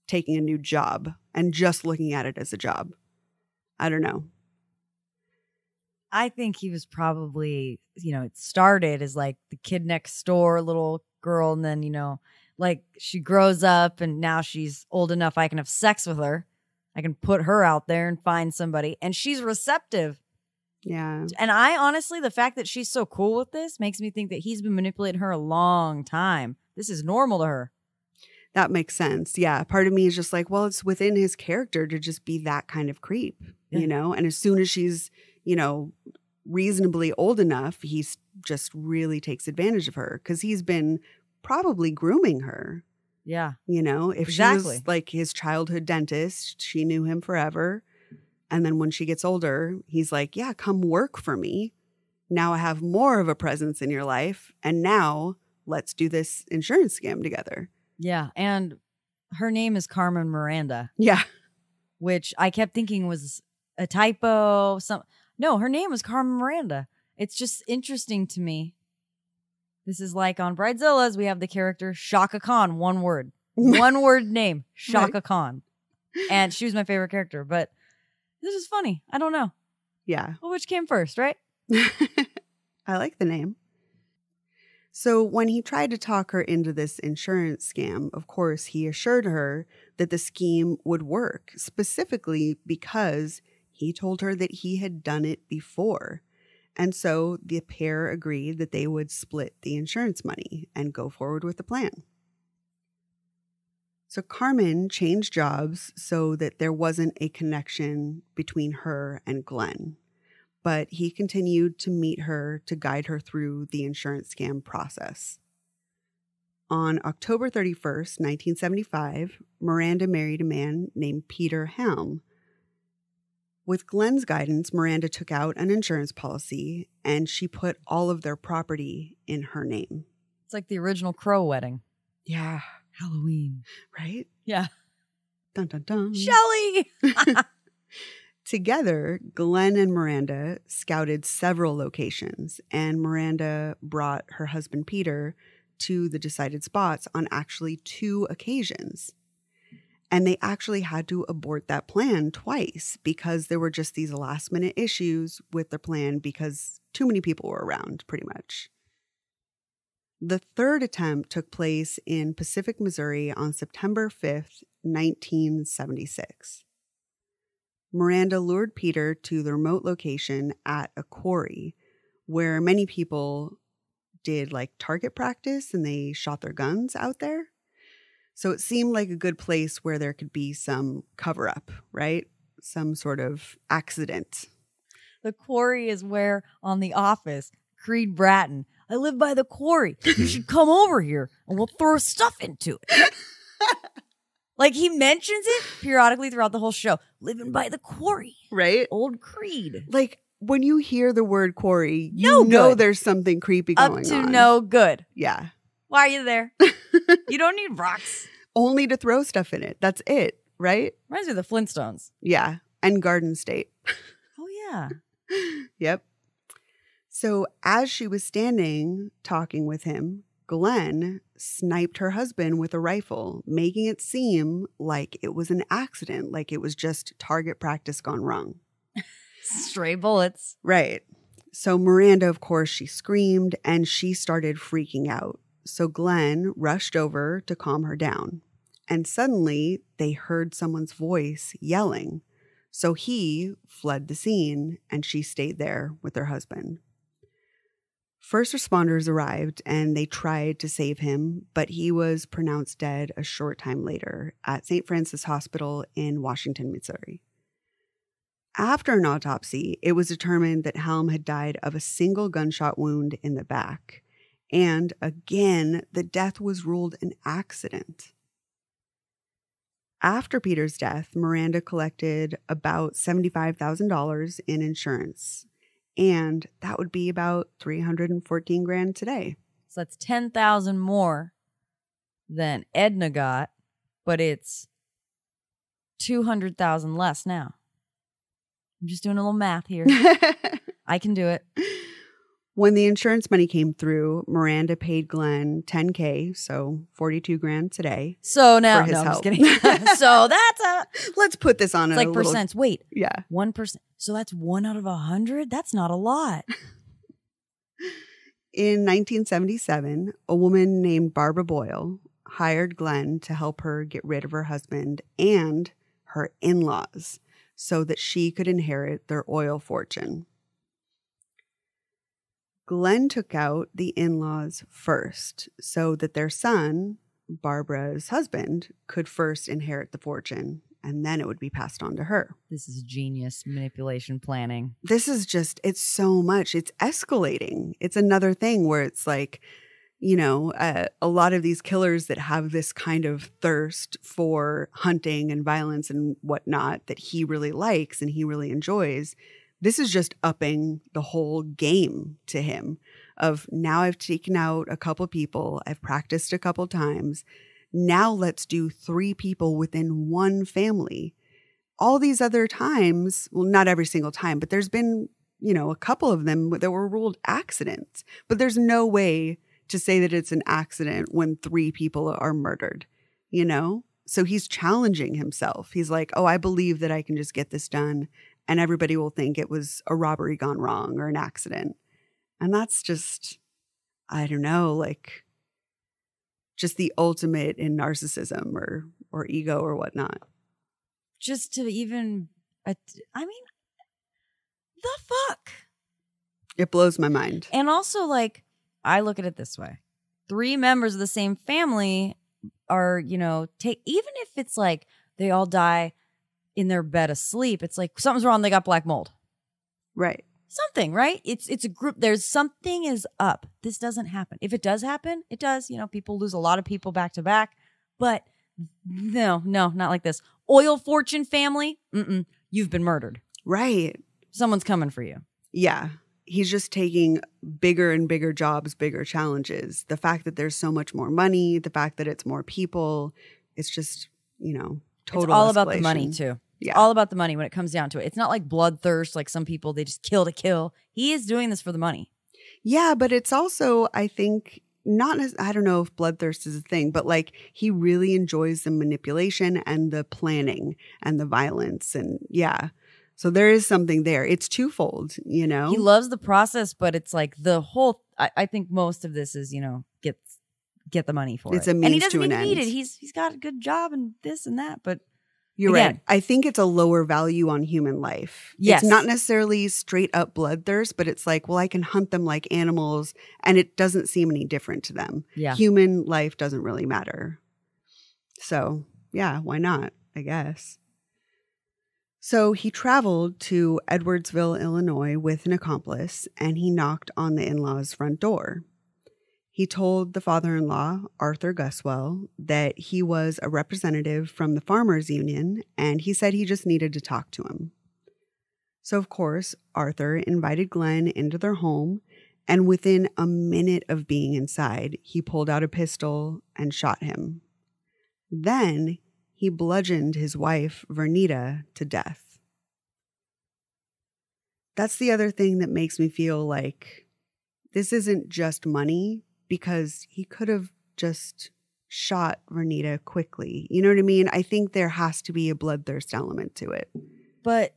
[SPEAKER 1] taking a new job and just looking at it as a job. I don't know.
[SPEAKER 2] I think he was probably, it started as like the kid next door little girl. And then, like she grows up and now she's old enough I can have sex with her. I can put her out there and find somebody. And she's receptive.
[SPEAKER 1] Yeah.
[SPEAKER 2] And I honestly, the fact that she's so cool with this makes me think that he's been manipulating her a long time. This is normal to her.
[SPEAKER 1] That makes sense. Yeah. Part of me is just like, well, it's within his character to just be that kind of creep, And as soon as she's, reasonably old enough, he just really takes advantage of her because he's been probably grooming her.
[SPEAKER 2] Yeah.
[SPEAKER 1] If she was like his childhood dentist, she knew him forever. And then when she gets older, he's like, yeah, come work for me. Now I have more of a presence in your life. And now let's do this insurance scam together.
[SPEAKER 2] Yeah. And her name is Carmen Miranda.
[SPEAKER 1] Yeah.
[SPEAKER 2] Which I kept thinking was a typo. No, her name was Carmen Miranda. It's just interesting to me. This is like on Bridezilla's, we have the character Shaka Khan, one word. One word name, Shaka Khan. And she was my favorite character, but this is funny. I don't know.
[SPEAKER 1] Yeah.
[SPEAKER 2] Well, which came first, right?
[SPEAKER 1] I like the name. So when he tried to talk her into this insurance scam, of course, he assured her that the scheme would work, specifically because he told her that he had done it before. And so the pair agreed that they would split the insurance money and go forward with the plan. So Carmen changed jobs so that there wasn't a connection between her and Glenn. But he continued to meet her to guide her through the insurance scam process. On October 31st, 1975, Miranda married a man named Peter Helm. With Glenn's guidance, Miranda took out an insurance policy and she put all of their property in her name.
[SPEAKER 2] It's like the original Crow wedding.
[SPEAKER 1] Yeah.
[SPEAKER 2] Halloween.
[SPEAKER 1] Right?
[SPEAKER 2] Yeah.
[SPEAKER 1] Dun, dun, dun.
[SPEAKER 2] Shelley!
[SPEAKER 1] Together, Glenn and Miranda scouted several locations, and Miranda brought her husband Peter to the decided spots on actually 2 occasions. And they actually had to abort that plan twice because there were just these last-minute issues with the plan because too many people were around, pretty much. The 3rd attempt took place in Pacific, Missouri on September 5th, 1976. Miranda lured Peter to the remote location at a quarry where many people did like target practice and they shot their guns out there. So it seemed like a good place where there could be some cover up, right? Some sort of accident.
[SPEAKER 2] The quarry is where on The Office, Creed Bratton, I live by the quarry. You should come over here and we'll throw stuff into it. Like he mentions it periodically throughout the whole show. Living by the quarry.
[SPEAKER 1] Right?
[SPEAKER 2] Old Creed.
[SPEAKER 1] Like when you hear the word quarry, you know there's something creepy going on.
[SPEAKER 2] Up to no good.
[SPEAKER 1] Yeah.
[SPEAKER 2] Why are you there? You don't need rocks.
[SPEAKER 1] Only to throw stuff in it. That's it, right?
[SPEAKER 2] Reminds me of the Flintstones.
[SPEAKER 1] Yeah. And Garden State.
[SPEAKER 2] Oh, yeah.
[SPEAKER 1] Yep. So as she was standing talking with him, Glenn sniped her husband with a rifle, making it seem like it was an accident, like it was just target practice gone wrong.
[SPEAKER 2] Stray bullets.
[SPEAKER 1] Right. So Miranda, of course, she screamed and she started freaking out. So Glenn rushed over to calm her down. And suddenly they heard someone's voice yelling. So he fled the scene and she stayed there with her husband. First responders arrived and they tried to save him, but he was pronounced dead a short time later at St. Francis Hospital in Washington, Missouri. After an autopsy, it was determined that Helm had died of a single gunshot wound in the back. And again, the death was ruled an accident. After Peter's death, Miranda collected about $75,000 in insurance. And that would be about $314,000 today.
[SPEAKER 2] So that's $10,000 more than Edna got, but it's $200,000 less now. I'm just doing a little math here. I can do it.
[SPEAKER 1] When the insurance money came through, Miranda paid Glenn $10K, so $42,000 today.
[SPEAKER 2] So now,
[SPEAKER 1] for his
[SPEAKER 2] no, I'm
[SPEAKER 1] help.
[SPEAKER 2] just kidding. So that's
[SPEAKER 1] Let's put this on
[SPEAKER 2] it's like
[SPEAKER 1] little,
[SPEAKER 2] percents. Wait,
[SPEAKER 1] Yeah.
[SPEAKER 2] 1%. So that's 1 out of 100. That's not a lot.
[SPEAKER 1] In 1977, a woman named Barbara Boyle hired Glenn to help her get rid of her husband and her in-laws so that she could inherit their oil fortune. Glenn took out the in-laws first so that their son, Barbara's husband, could first inherit the fortune, and then it would be passed on to her.
[SPEAKER 2] This is genius manipulation planning.
[SPEAKER 1] This is just, it's so much. It's escalating. It's another thing where it's like, a lot of these killers that have this kind of thirst for hunting and violence and whatnot that he really likes and he really enjoys. This is just upping the whole game to him of now I've taken out a couple people. I've practiced a couple times. Now let's do 3 people within one family. All these other times, well, not every single time, but there's been, a couple of them that were ruled accidents. But there's no way to say that it's an accident when 3 people are murdered, So he's challenging himself. He's like, oh, I believe that I can just get this done and everybody will think it was a robbery gone wrong or an accident. And that's just, I don't know, like just the ultimate in narcissism or ego or whatnot.
[SPEAKER 2] Just to even, the fuck?
[SPEAKER 1] It blows my mind.
[SPEAKER 2] And also, like, I look at it this way. 3 members of the same family are, even if it's like they all die in their bed asleep, it's like something's wrong. They got black mold.
[SPEAKER 1] Right.
[SPEAKER 2] Something, right? It's a group. There's something is up. This doesn't happen. If it does happen, it does. People lose a lot of people back to back. But no, not like this. Oil fortune family, you've been murdered.
[SPEAKER 1] Right.
[SPEAKER 2] Someone's coming for you.
[SPEAKER 1] Yeah. He's just taking bigger and bigger jobs, bigger challenges. The fact that there's so much more money, the fact that it's more people, it's just, total
[SPEAKER 2] It's all about the
[SPEAKER 1] escalation.
[SPEAKER 2] money, too.
[SPEAKER 1] Yeah.
[SPEAKER 2] It's all about the money when it comes down to it. It's not like bloodthirst, like some people, they just kill to kill. He is doing this for the money.
[SPEAKER 1] Yeah, but it's also, I think, I don't know if bloodthirst is a thing, but like he really enjoys the manipulation and the planning and the violence. And yeah, so there is something there. It's twofold,
[SPEAKER 2] He loves the process, but it's like the whole, I think most of this is, get the money for
[SPEAKER 1] It's
[SPEAKER 2] it.
[SPEAKER 1] a means
[SPEAKER 2] and he doesn't
[SPEAKER 1] to an
[SPEAKER 2] even need
[SPEAKER 1] end.
[SPEAKER 2] it. He's got a good job and this and that, but
[SPEAKER 1] You're
[SPEAKER 2] again,
[SPEAKER 1] right. I think it's a lower value on human life.
[SPEAKER 2] Yes.
[SPEAKER 1] It's not necessarily straight up bloodthirst, but it's like, well, I can hunt them like animals and it doesn't seem any different to them.
[SPEAKER 2] Yeah.
[SPEAKER 1] Human life doesn't really matter. So, yeah, why not? I guess. So he traveled to Edwardsville, Illinois with an accomplice and he knocked on the in-laws' front door. He told the father-in-law, Arthur Guswell, that he was a representative from the Farmers Union, and he said he just needed to talk to him. So, of course, Arthur invited Glenn into their home, and within a minute of being inside, he pulled out a pistol and shot him. Then he bludgeoned his wife, Vernita, to death. That's the other thing that makes me feel like this isn't just money, because he could have just shot Vernita quickly. You know what I mean? I think there has to be a bloodthirst element to it.
[SPEAKER 2] but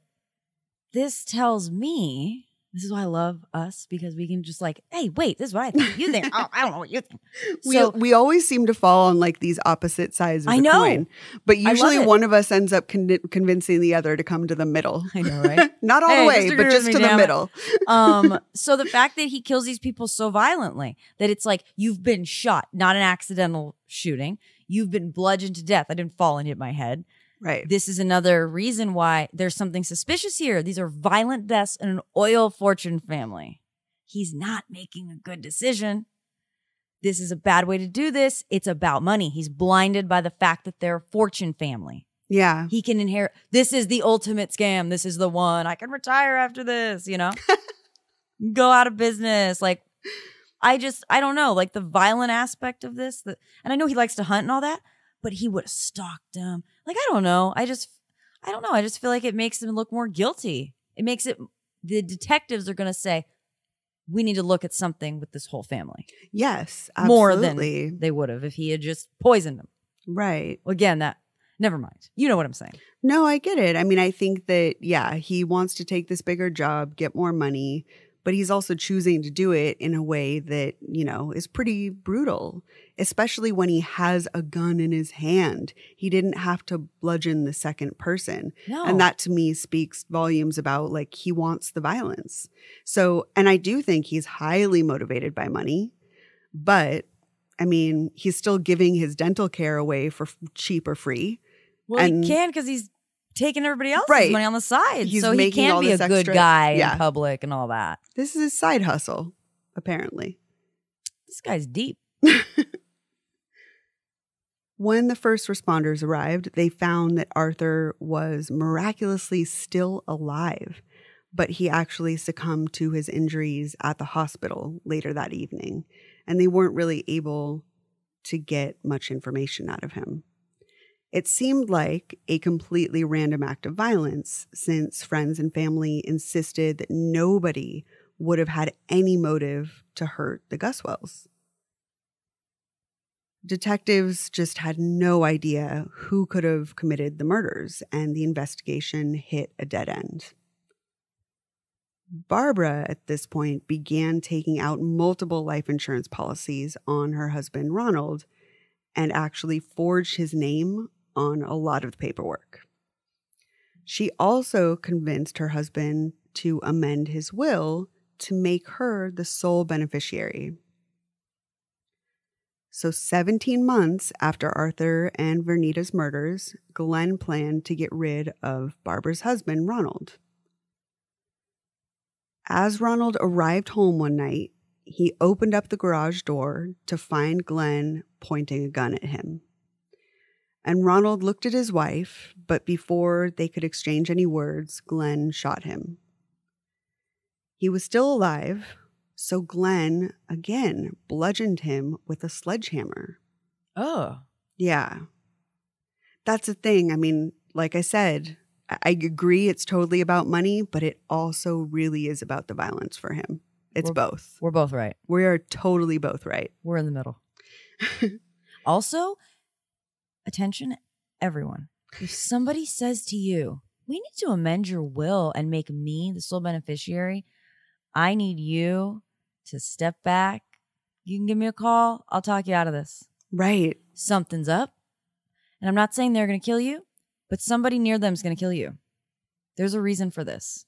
[SPEAKER 2] this tells me, this is why I love us, because we can just like, hey, wait, this is what I think. You think, oh, I don't know what you think.
[SPEAKER 1] We always seem to fall on like these opposite sides of
[SPEAKER 2] I
[SPEAKER 1] the
[SPEAKER 2] know.
[SPEAKER 1] coin. But usually
[SPEAKER 2] it.
[SPEAKER 1] one of us ends up convincing the other to come to the middle.
[SPEAKER 2] I know, right?
[SPEAKER 1] Not all
[SPEAKER 2] Hey,
[SPEAKER 1] the way,
[SPEAKER 2] just
[SPEAKER 1] but
[SPEAKER 2] agree
[SPEAKER 1] just
[SPEAKER 2] with
[SPEAKER 1] to
[SPEAKER 2] me,
[SPEAKER 1] the
[SPEAKER 2] damn it.
[SPEAKER 1] middle.
[SPEAKER 2] So the fact that he kills these people so violently that it's like you've been shot, not an accidental shooting. You've been bludgeoned to death. I didn't fall and hit my head.
[SPEAKER 1] Right.
[SPEAKER 2] This is another reason why there's something suspicious here. These are violent deaths in an oil fortune family. He's not making a good decision. This is a bad way to do this. It's about money. He's blinded by the fact that they're a fortune family.
[SPEAKER 1] Yeah.
[SPEAKER 2] He can inherit. This is the ultimate scam. This is the one. I can retire after this, go out of business. Like, I don't know, like the violent aspect of this. And I know he likes to hunt and all that, but he would have stalked them. Like, I don't know. I don't know. I just feel like it makes him look more guilty. It makes it, the detectives are going to say, we need to look at something with this whole family.
[SPEAKER 1] Yes,
[SPEAKER 2] More
[SPEAKER 1] absolutely.
[SPEAKER 2] than they would have if he had just poisoned them.
[SPEAKER 1] Right.
[SPEAKER 2] Again, never mind. You know what I'm saying.
[SPEAKER 1] No, I get it. I mean, I think that, yeah, he wants to take this bigger job, get more money, but he's also choosing to do it in a way that, you know, is pretty brutal, especially when he has a gun in his hand. He didn't have to bludgeon the second person.
[SPEAKER 2] No.
[SPEAKER 1] And that to me speaks volumes about like he wants the violence. So, and I do think he's highly motivated by money, but I mean, he's still giving his dental care away for cheap or free.
[SPEAKER 2] Well,
[SPEAKER 1] And-
[SPEAKER 2] he can because he's taking everybody else's
[SPEAKER 1] Right.
[SPEAKER 2] money on the side.
[SPEAKER 1] He's
[SPEAKER 2] so he
[SPEAKER 1] making
[SPEAKER 2] can
[SPEAKER 1] all
[SPEAKER 2] be a
[SPEAKER 1] this
[SPEAKER 2] good
[SPEAKER 1] extra-
[SPEAKER 2] guy
[SPEAKER 1] Yeah.
[SPEAKER 2] in public and all that.
[SPEAKER 1] This is his side hustle, apparently.
[SPEAKER 2] This guy's deep.
[SPEAKER 1] When the first responders arrived, they found that Arthur was miraculously still alive, but he actually succumbed to his injuries at the hospital later that evening, and they weren't really able to get much information out of him. It seemed like a completely random act of violence since friends and family insisted that nobody would have had any motive to hurt the Guswells. Detectives just had no idea who could have committed the murders, and the investigation hit a dead end. Barbara, at this point, began taking out multiple life insurance policies on her husband, Ronald, and actually forged his name on a lot of the paperwork. She also convinced her husband to amend his will to make her the sole beneficiary. So 17 months after Arthur and Vernita's murders, Glenn planned to get rid of Barbara's husband, Ronald. As Ronald arrived home one night, he opened up the garage door to find Glenn pointing a gun at him. And Ronald looked at his wife, but before they could exchange any words, Glenn shot him. He was still alive, so Glenn, again, bludgeoned him with a sledgehammer.
[SPEAKER 2] Oh.
[SPEAKER 1] Yeah. That's the thing. I mean, like I said, I agree it's totally about money, but it also really is about the violence for him. It's both.
[SPEAKER 2] We're both right.
[SPEAKER 1] We are totally both right.
[SPEAKER 2] We're in the middle. Also, attention, everyone. If somebody says to you, we need to amend your will and make me the sole beneficiary, I need you to step back. You can give me a call. I'll talk you out of this.
[SPEAKER 1] Right.
[SPEAKER 2] Something's up. And I'm not saying they're going to kill you, but somebody near them is going to kill you. There's a reason for this.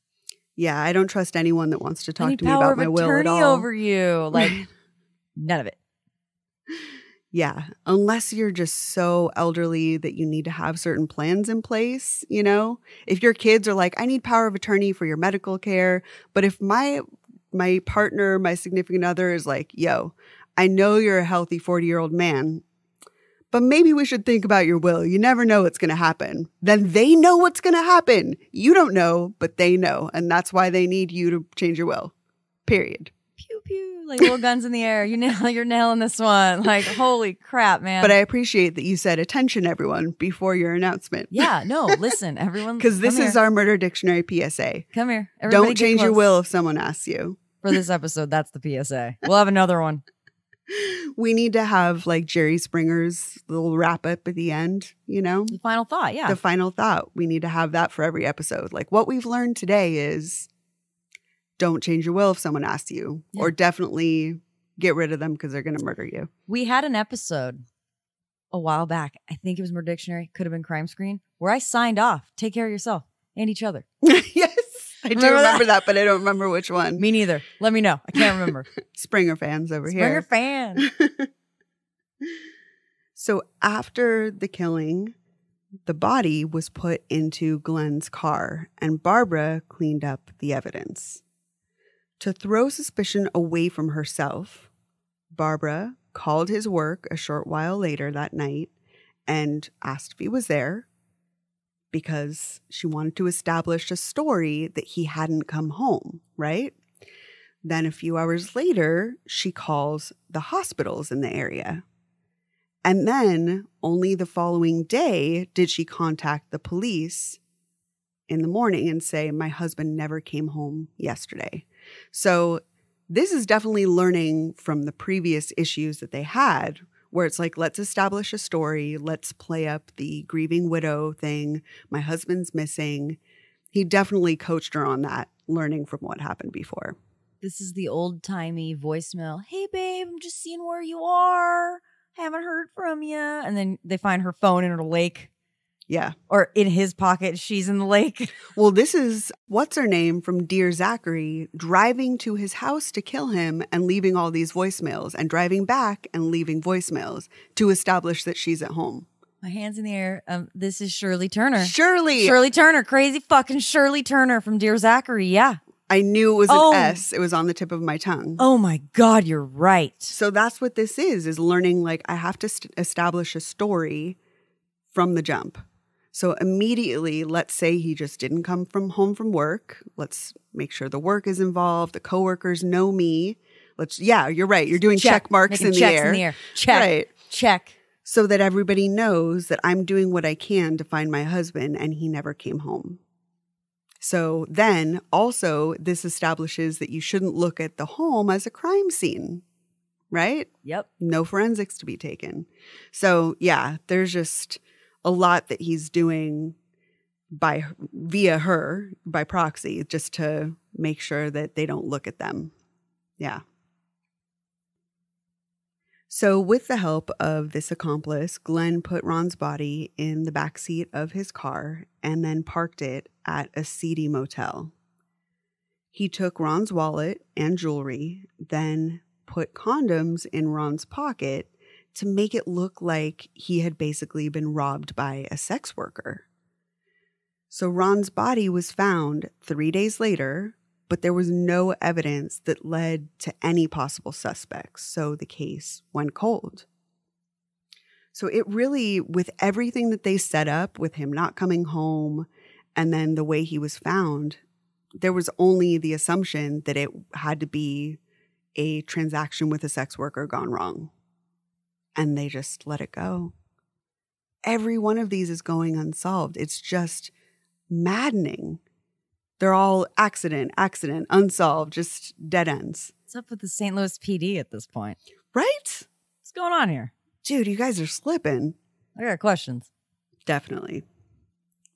[SPEAKER 1] Yeah, I don't trust anyone that wants to
[SPEAKER 2] I
[SPEAKER 1] talk
[SPEAKER 2] need
[SPEAKER 1] to me
[SPEAKER 2] power
[SPEAKER 1] about
[SPEAKER 2] of
[SPEAKER 1] my will at
[SPEAKER 2] attorney
[SPEAKER 1] all.
[SPEAKER 2] over you. Like, none of it.
[SPEAKER 1] Yeah, unless you're just so elderly that you need to have certain plans in place, you know? If your kids are like, I need power of attorney for your medical care, but if my partner, my significant other is like, yo, I know you're a healthy 40-year-old man, but maybe we should think about your will. You never know what's going to happen. Then they know what's going to happen. You don't know, but they know. And that's why they need you to change your will. Period.
[SPEAKER 2] Pew, pew. Like little guns in the air. You're nailing this one. Like, holy crap, man.
[SPEAKER 1] But I appreciate that you said attention, everyone, before your announcement.
[SPEAKER 2] Yeah, no, listen, everyone.
[SPEAKER 1] Because this
[SPEAKER 2] come
[SPEAKER 1] is
[SPEAKER 2] here.
[SPEAKER 1] our Murder Dictionary PSA.
[SPEAKER 2] Come here. Everybody
[SPEAKER 1] Don't
[SPEAKER 2] get
[SPEAKER 1] change your
[SPEAKER 2] close.
[SPEAKER 1] will if someone asks you.
[SPEAKER 2] For this episode, that's the PSA. We'll have another one.
[SPEAKER 1] We need to have like Jerry Springer's little wrap up at the end, you know?
[SPEAKER 2] The final thought, yeah.
[SPEAKER 1] The final thought. We need to have that for every episode. Like what we've learned today is don't change your will if someone asks you, or definitely get rid of them because they're going to murder you.
[SPEAKER 2] We had an episode a while back. I think it was Murder Dictionary, could have been Crime Screen, where I signed off. Take care of yourself and each other.
[SPEAKER 1] Yes, I do
[SPEAKER 2] Remember
[SPEAKER 1] remember that, but I don't remember which one.
[SPEAKER 2] Me neither. Let me know. I can't remember.
[SPEAKER 1] Springer fans over
[SPEAKER 2] Springer
[SPEAKER 1] here.
[SPEAKER 2] fan.
[SPEAKER 1] So after the killing, the body was put into Glenn's car and Barbara cleaned up the evidence. To throw suspicion away from herself, Barbara called his work a short while later that night and asked if he was there because she wanted to establish a story that he hadn't come home, right? Then a few hours later, she calls the hospitals in the area. And then only the following day did she contact the police in the morning and say, my husband never came home yesterday. So this is definitely learning from the previous issues that they had, where it's like, let's establish a story. Let's play up the grieving widow thing. My husband's missing. He definitely coached her on that, learning from what happened before.
[SPEAKER 2] This is the old-timey voicemail. Hey, babe, I'm just seeing where you are. Haven't heard from you. And then they find her phone in her lake.
[SPEAKER 1] Yeah.
[SPEAKER 2] Or in his pocket. She's in the lake.
[SPEAKER 1] Well, this is what's-her-name from Dear Zachary driving to his house to kill him and leaving all these voicemails and driving back and leaving voicemails to establish that she's at home.
[SPEAKER 2] My hands in the air. This is Shirley Turner.
[SPEAKER 1] Shirley
[SPEAKER 2] Turner. Crazy fucking Shirley Turner from Dear Zachary. Yeah.
[SPEAKER 1] I knew it was an S. It was on the tip of my tongue.
[SPEAKER 2] Oh my God, you're right.
[SPEAKER 1] So that's what this is learning, like, I have to establish a story from the jump. So immediately, let's say he just didn't come home from work. Let's make sure the work is involved. The coworkers know me. Yeah, you're right. You're doing check marks in the air.
[SPEAKER 2] Check.
[SPEAKER 1] Right.
[SPEAKER 2] Check.
[SPEAKER 1] So that everybody knows that I'm doing what I can to find my husband and he never came home. So then also this establishes that you shouldn't look at the home as a crime scene, right?
[SPEAKER 2] Yep.
[SPEAKER 1] No forensics to be taken. So yeah, there's just a lot that he's doing via her, by proxy, just to make sure that they don't look at them. Yeah. So with the help of this accomplice, Glenn put Ron's body in the backseat of his car and then parked it at a seedy motel. He took Ron's wallet and jewelry, then put condoms in Ron's pocket to make it look like he had basically been robbed by a sex worker. So Ron's body was found 3 days later, but there was no evidence that led to any possible suspects, so the case went cold. So it really, with everything that they set up, with him not coming home, and then the way he was found, there was only the assumption that it had to be a transaction with a sex worker gone wrong. And they just let it go. Every one of these is going unsolved. It's just maddening. They're all accident, unsolved, just dead ends.
[SPEAKER 2] What's up with the St. Louis PD at this point?
[SPEAKER 1] Right?
[SPEAKER 2] What's going on here?
[SPEAKER 1] Dude, you guys are slipping.
[SPEAKER 2] I got questions.
[SPEAKER 1] Definitely.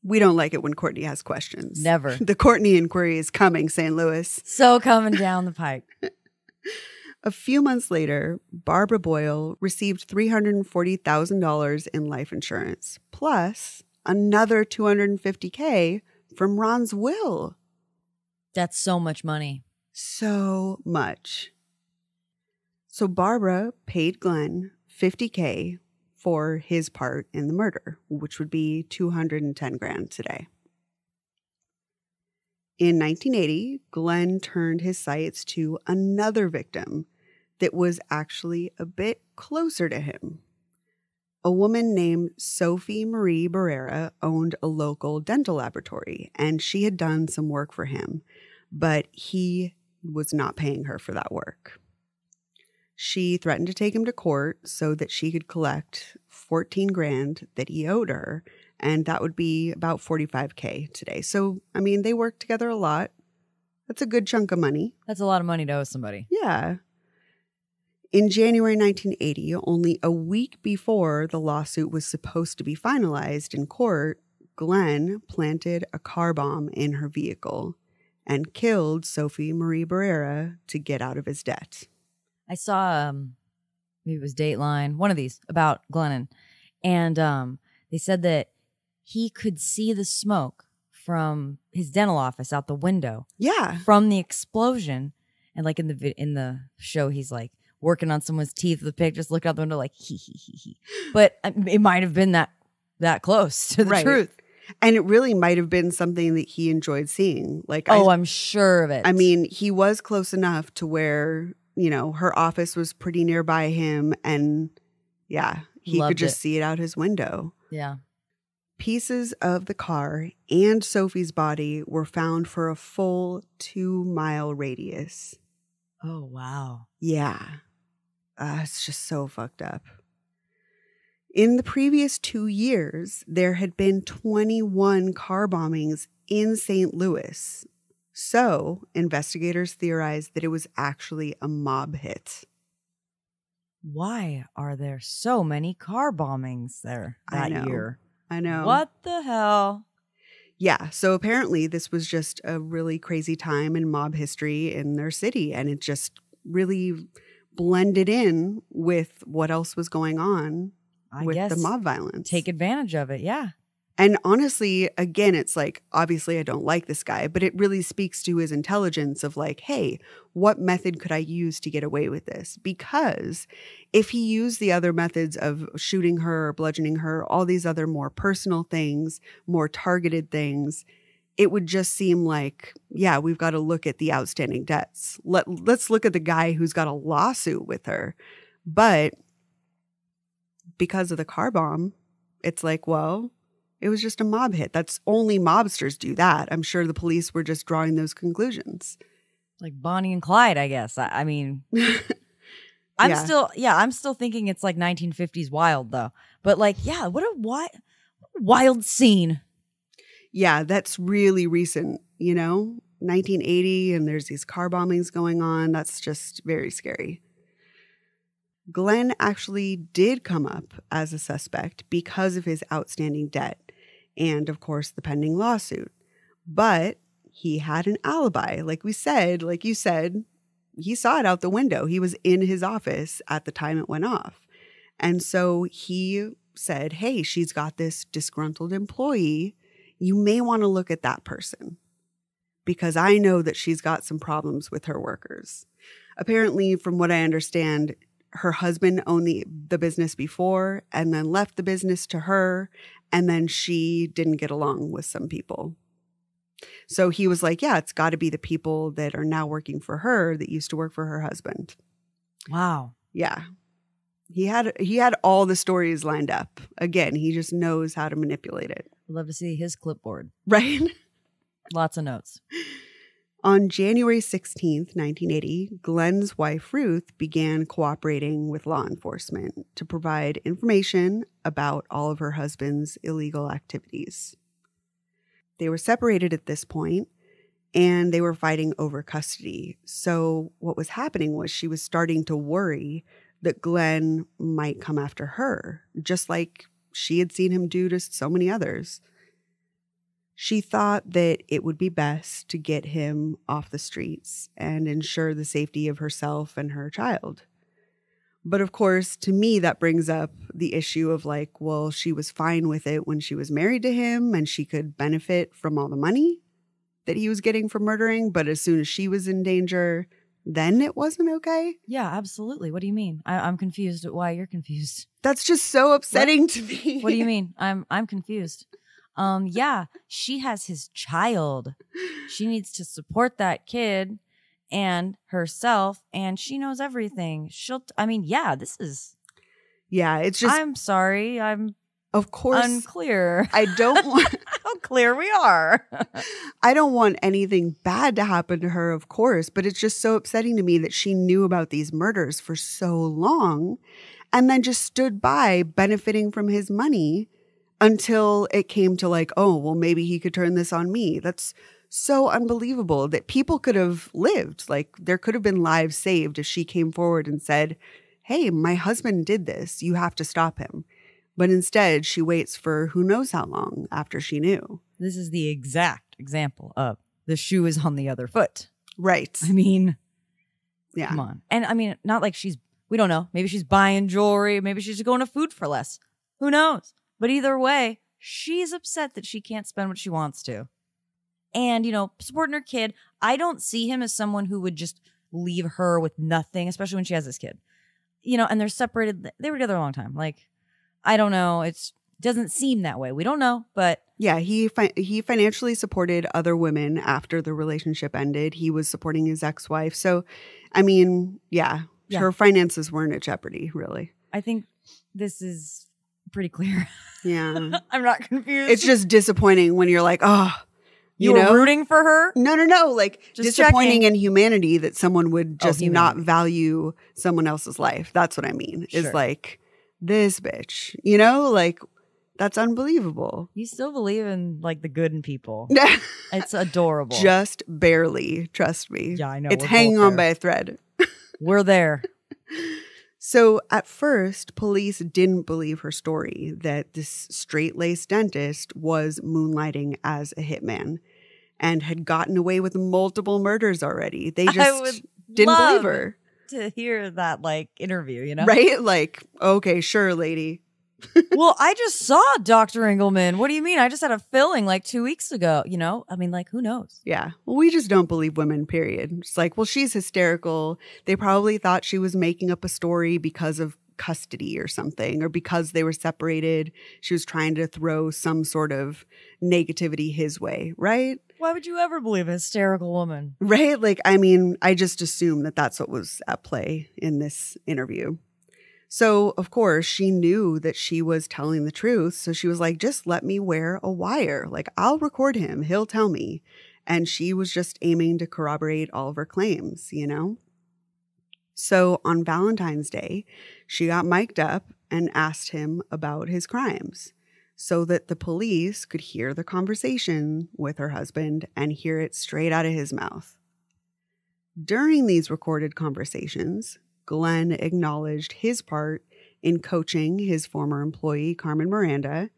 [SPEAKER 1] We don't like it when Courtney has questions.
[SPEAKER 2] Never.
[SPEAKER 1] The Courtney inquiry is coming, St. Louis.
[SPEAKER 2] So coming down the pike.
[SPEAKER 1] A few months later, Barbara Boyle received $340,000 in life insurance, plus another $250K from Ron's will.
[SPEAKER 2] That's so much money.
[SPEAKER 1] So much. So Barbara paid Glenn $50K for his part in the murder, which would be $210,000 today. In 1980, Glenn turned his sights to another victim that was actually a bit closer to him. A woman named Sophie Marie Barrera owned a local dental laboratory, and she had done some work for him, but he was not paying her for that work. She threatened to take him to court so that she could collect $14,000 that he owed her, and that would be about $45K today. So, I mean, they worked together a lot. That's a good chunk of money.
[SPEAKER 2] That's a lot of money to owe somebody.
[SPEAKER 1] Yeah. In January 1980, only a week before the lawsuit was supposed to be finalized in court, Glenn planted a car bomb in her vehicle and killed Sophie Marie Barrera to get out of his debt.
[SPEAKER 2] I saw, maybe it was Dateline, one of these, about Glennon. And they said that he could see the smoke from his dental office out the window.
[SPEAKER 1] Yeah.
[SPEAKER 2] From the explosion. And like in the show, he's like working on someone's teeth with a pick, just looking out the window like, he. But it might have been that close to the truth.
[SPEAKER 1] And it really might have been something that he enjoyed seeing. Like,
[SPEAKER 2] I'm sure of it.
[SPEAKER 1] I mean, he was close enough to where, you know, her office was pretty nearby him. And yeah, he could just see it out his window.
[SPEAKER 2] Yeah.
[SPEAKER 1] Pieces of the car and Sophie's body were found for a full 2-mile radius.
[SPEAKER 2] Oh, wow.
[SPEAKER 1] Yeah. It's just so fucked up. In the previous 2 years, there had been 21 car bombings in St. Louis. So investigators theorized that it was actually a mob hit.
[SPEAKER 2] Why are there so many car bombings there that year?
[SPEAKER 1] I know.
[SPEAKER 2] What the hell?
[SPEAKER 1] Yeah, so apparently this was just a really crazy time in mob history in their city, and it just really blended in with what else was going on with the mob violence.
[SPEAKER 2] Take advantage of it, yeah.
[SPEAKER 1] And honestly, again, it's like, obviously I don't like this guy, but it really speaks to his intelligence of like, hey, what method could I use to get away with this? Because if he used the other methods of shooting her or bludgeoning her, all these other more personal things, more targeted things, it would just seem like, yeah, we've got to look at the outstanding debts. Let's look at the guy who's got a lawsuit with her. But because of the car bomb, it's like, well, it was just a mob hit. That's only mobsters do that. I'm sure the police were just drawing those conclusions.
[SPEAKER 2] Like Bonnie and Clyde, I guess. I mean, I'm still thinking it's like 1950s wild though. But like, yeah, what a wild scene.
[SPEAKER 1] Yeah, that's really recent, 1980, and there's these car bombings going on. That's just very scary. Glenn actually did come up as a suspect because of his outstanding debt and, of course, the pending lawsuit. But he had an alibi. Like you said, he saw it out the window. He was in his office at the time it went off. And so he said, hey, she's got this disgruntled employee. You may want to look at that person because I know that she's got some problems with her workers. Apparently, from what I understand, her husband owned the business before and then left the business to her, and then she didn't get along with some people. So he was like, yeah, it's got to be the people that are now working for her that used to work for her husband.
[SPEAKER 2] Wow.
[SPEAKER 1] Yeah. He had all the stories lined up. Again, he just knows how to manipulate it.
[SPEAKER 2] I'd love to see his clipboard.
[SPEAKER 1] Right?
[SPEAKER 2] Lots of notes.
[SPEAKER 1] On January 16th, 1980, Glenn's wife, Ruth, began cooperating with law enforcement to provide information about all of her husband's illegal activities. They were separated at this point, and they were fighting over custody. So what was happening was she was starting to worry that Glenn might come after her, just like she had seen him do to so many others. She thought that it would be best to get him off the streets and ensure the safety of herself and her child. But of course, to me, that brings up the issue of like, well, she was fine with it when she was married to him and she could benefit from all the money that he was getting from murdering. But as soon as she was in danger, then it wasn't okay?
[SPEAKER 2] Yeah, absolutely. What do you mean? I'm confused at why you're confused.
[SPEAKER 1] That's just so upsetting to me.
[SPEAKER 2] What do you mean? I'm confused. Yeah, she has his child. She needs to support that kid and herself, and she knows everything. This is.
[SPEAKER 1] Yeah, it's just.
[SPEAKER 2] I'm sorry.
[SPEAKER 1] Of course.
[SPEAKER 2] Unclear.
[SPEAKER 1] I don't want.
[SPEAKER 2] How clear we are.
[SPEAKER 1] I don't want anything bad to happen to her, of course, but it's just so upsetting to me that she knew about these murders for so long and then just stood by benefiting from his money until it came to like, oh, well, maybe he could turn this on me. That's so unbelievable that people could have lived. Like there could have been lives saved if she came forward and said, hey, my husband did this. You have to stop him. But instead, she waits for who knows how long after she knew.
[SPEAKER 2] This is the exact example of the shoe is on the other foot.
[SPEAKER 1] Right.
[SPEAKER 2] I mean,
[SPEAKER 1] yeah.
[SPEAKER 2] Come on. And I mean, not like we don't know. Maybe she's buying jewelry. Maybe she's going to Food for Less. Who knows? But either way, she's upset that she can't spend what she wants to. And, supporting her kid, I don't see him as someone who would just leave her with nothing, especially when she has this kid. And they're separated. They were together a long time. Like, I don't know. It doesn't seem that way. We don't know, but.
[SPEAKER 1] Yeah, he financially supported other women after the relationship ended. He was supporting his ex-wife. So, I mean, yeah, her finances weren't at jeopardy, really.
[SPEAKER 2] I think this is pretty clear.
[SPEAKER 1] Yeah.
[SPEAKER 2] I'm not confused.
[SPEAKER 1] It's just disappointing when you're like, oh,
[SPEAKER 2] you were rooting for her?
[SPEAKER 1] No. Like just disappointing in humanity that someone would just not value someone else's life. That's what I mean. Sure. Is like this bitch, like That's unbelievable.
[SPEAKER 2] You still believe in like the good in people. It's adorable.
[SPEAKER 1] Just barely, trust me.
[SPEAKER 2] Yeah, I know.
[SPEAKER 1] It's
[SPEAKER 2] we're
[SPEAKER 1] hanging
[SPEAKER 2] both
[SPEAKER 1] on by
[SPEAKER 2] there.
[SPEAKER 1] a thread.
[SPEAKER 2] We're there.
[SPEAKER 1] So at first, police didn't believe her story that this straight-laced dentist was moonlighting as a hitman and had gotten away with multiple murders already. They just didn't believe her.
[SPEAKER 2] To hear that like interview, you know?
[SPEAKER 1] Right? Like, okay, sure, lady.
[SPEAKER 2] Well, I just saw Dr. Engelman. What do you mean? I just had a filling like 2 weeks ago, you know? I mean, like, who knows?
[SPEAKER 1] Yeah. Well, we just don't believe women, period. It's like, well, she's hysterical. They probably thought she was making up a story because of custody or something, or because they were separated. She was trying to throw some sort of negativity his way, right?
[SPEAKER 2] Why would you ever believe a hysterical woman?
[SPEAKER 1] Right? Like, I mean, I just assume that that's what was at play in this interview. So, of course, she knew that she was telling the truth. So she was like, just let me wear a wire. Like, I'll record him. He'll tell me. And she was just aiming to corroborate all of her claims, you know? So on Valentine's Day, she got mic'd up and asked him about his crimes so that the police could hear the conversation with her husband and hear it straight out of his mouth. During these recorded conversations, Glenn acknowledged his part in coaching his former employee, Carmen Miranda,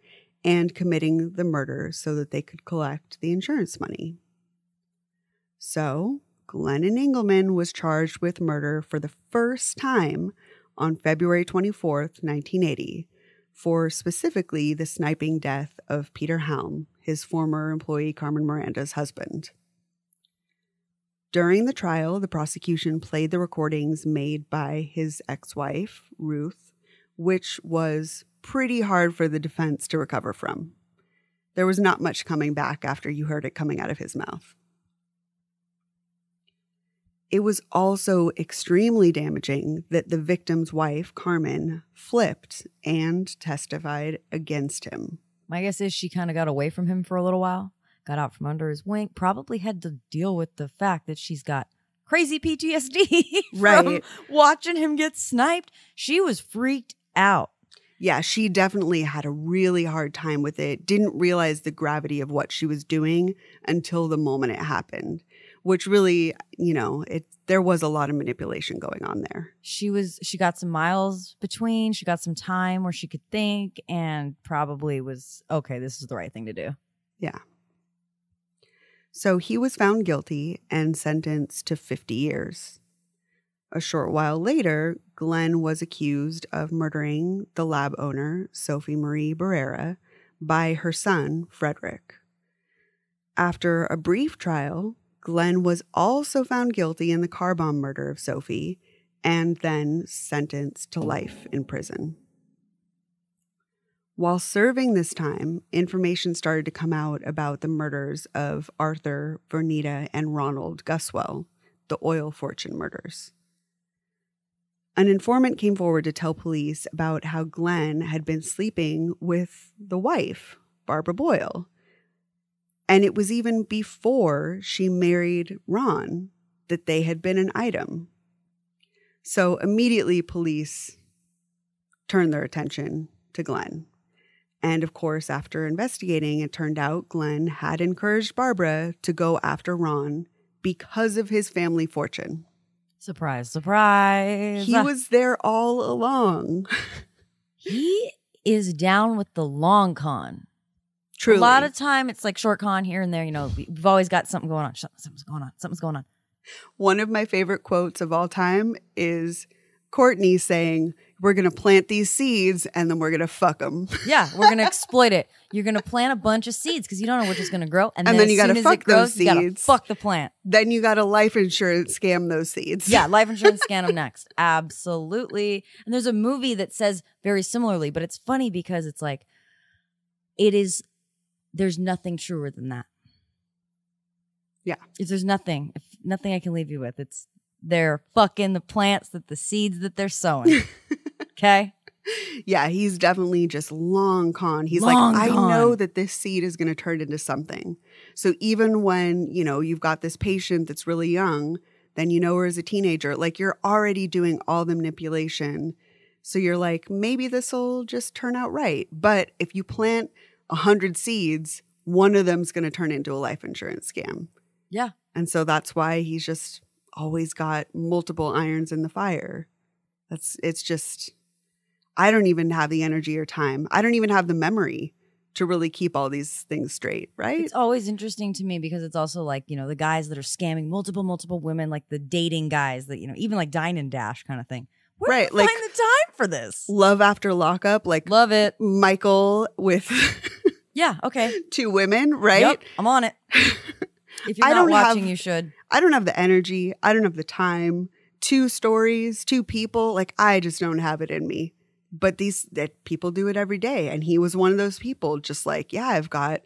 [SPEAKER 1] and committing the murder so that they could collect the insurance money. So, Glennon Engelman was charged with murder for the first time on February 24th, 1980, for specifically the sniping death of Peter Helm, his former employee Carmen Miranda's husband. During the trial, the prosecution played the recordings made by his ex-wife, Ruth, which was pretty hard for the defense to recover from. There was not much coming back after you heard it coming out of his mouth. It was also extremely damaging that the victim's wife, Carmen, flipped and testified against him.
[SPEAKER 2] My guess is she kind of got away from him for a little while. Got out from under his wing, probably had to deal with the fact that she's got crazy PTSD
[SPEAKER 1] right.
[SPEAKER 2] from watching him get sniped. She was freaked out.
[SPEAKER 1] Yeah, she definitely had a really hard time with it. Didn't realize the gravity of what she was doing until the moment it happened, which really, you know, there was a lot of manipulation going on there.
[SPEAKER 2] She got some miles between. She got some time where she could think and probably was, okay, this is the right thing to do.
[SPEAKER 1] Yeah. So he was found guilty and sentenced to 50 years. A short while later, Glenn was accused of murdering the lab owner, Sophie Marie Barrera, by her son, Frederick. After a brief trial, Glenn was also found guilty in the car bomb murder of Sophie and then sentenced to life in prison. While serving this time, information started to come out about the murders of Arthur, Vernita, and Ronald Guswell, the oil fortune murders. An informant came forward to tell police about how Glenn had been sleeping with the wife, Barbara Boyle. And it was even before she married Ron that they had been an item. So immediately police turned their attention to Glenn. And of course, after investigating, it turned out Glenn had encouraged Barbara to go after Ron because of his family fortune.
[SPEAKER 2] Surprise, surprise.
[SPEAKER 1] He was there all along.
[SPEAKER 2] He is down with the long con.
[SPEAKER 1] Truly.
[SPEAKER 2] A lot of time it's like short con here and there. You know, we've always got something going on. Something's going on. Something's going on.
[SPEAKER 1] One of my favorite quotes of all time is Courtney saying, we're going to plant these seeds and then we're going to fuck them.
[SPEAKER 2] Yeah, we're going to exploit it. You're going to plant a bunch of seeds because you don't know which is going to grow. And
[SPEAKER 1] then you got to fuck those seeds.
[SPEAKER 2] You got to fuck the plant.
[SPEAKER 1] Then you got to life insurance scam those seeds.
[SPEAKER 2] Yeah, life insurance scam them next. Absolutely. And there's a movie that says very similarly, but it's funny because it's like, there's nothing truer than that.
[SPEAKER 1] Yeah.
[SPEAKER 2] If there's nothing I can leave you with, it's they're fucking the plants the seeds that they're sowing. Okay?
[SPEAKER 1] Yeah, he's definitely just long con. He's
[SPEAKER 2] long
[SPEAKER 1] like,
[SPEAKER 2] con.
[SPEAKER 1] I know that this seed is going to turn into something. So even when, you know, you've got this patient that's really young, then you know her as a teenager, like you're already doing all the manipulation So you're like, maybe this will just turn out right. But if you plant 100 seeds, one of them's going to turn into a life insurance scam.
[SPEAKER 2] Yeah.
[SPEAKER 1] And so that's why he's just always got multiple irons in the fire. It's just, I don't even have the energy or time. I don't even have the memory to really keep all these things straight, right?
[SPEAKER 2] It's always interesting to me because it's also like, you know, the guys that are scamming multiple women, like the dating guys that, you know, even like Dine and Dash kind of thing. Where
[SPEAKER 1] Right,
[SPEAKER 2] do you
[SPEAKER 1] like-
[SPEAKER 2] find the time for this?
[SPEAKER 1] Love After Lockup, like
[SPEAKER 2] Love it.
[SPEAKER 1] Michael with
[SPEAKER 2] Yeah, okay.
[SPEAKER 1] 2 women, right?
[SPEAKER 2] Yep, I'm on it. If you're
[SPEAKER 1] I
[SPEAKER 2] not
[SPEAKER 1] don't
[SPEAKER 2] watching,
[SPEAKER 1] have-
[SPEAKER 2] you should.
[SPEAKER 1] I don't have the energy. I don't have the time. 2 stories, 2 people. Like, I just don't have it in me. But that people do it every day. And he was one of those people, just like, yeah, I've got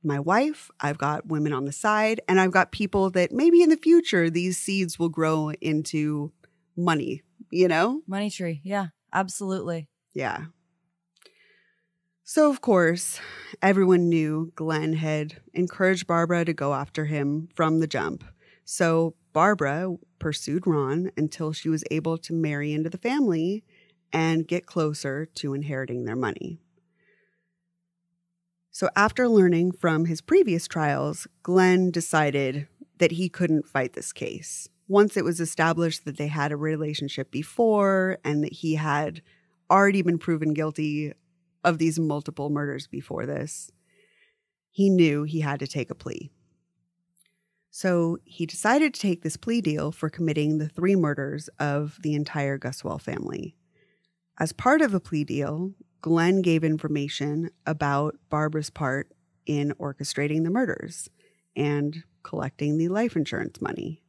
[SPEAKER 1] my wife, I've got women on the side, and I've got people that maybe in the future these seeds will grow into money, you know?
[SPEAKER 2] Money tree. Yeah, absolutely.
[SPEAKER 1] Yeah. So, of course, everyone knew Glenn had encouraged Barbara to go after him from the jump. So Barbara pursued Ron until she was able to marry into the family and get closer to inheriting their money. So after learning from his previous trials, Glenn decided that he couldn't fight this case. Once it was established that they had a relationship before and that he had already been proven guilty of these multiple murders before this, he knew he had to take a plea. So he decided to take this plea deal for committing the 3 murders of the entire Guswell family. As part of the plea deal, Glenn gave information about Barbara's part in orchestrating the murders and collecting the life insurance money.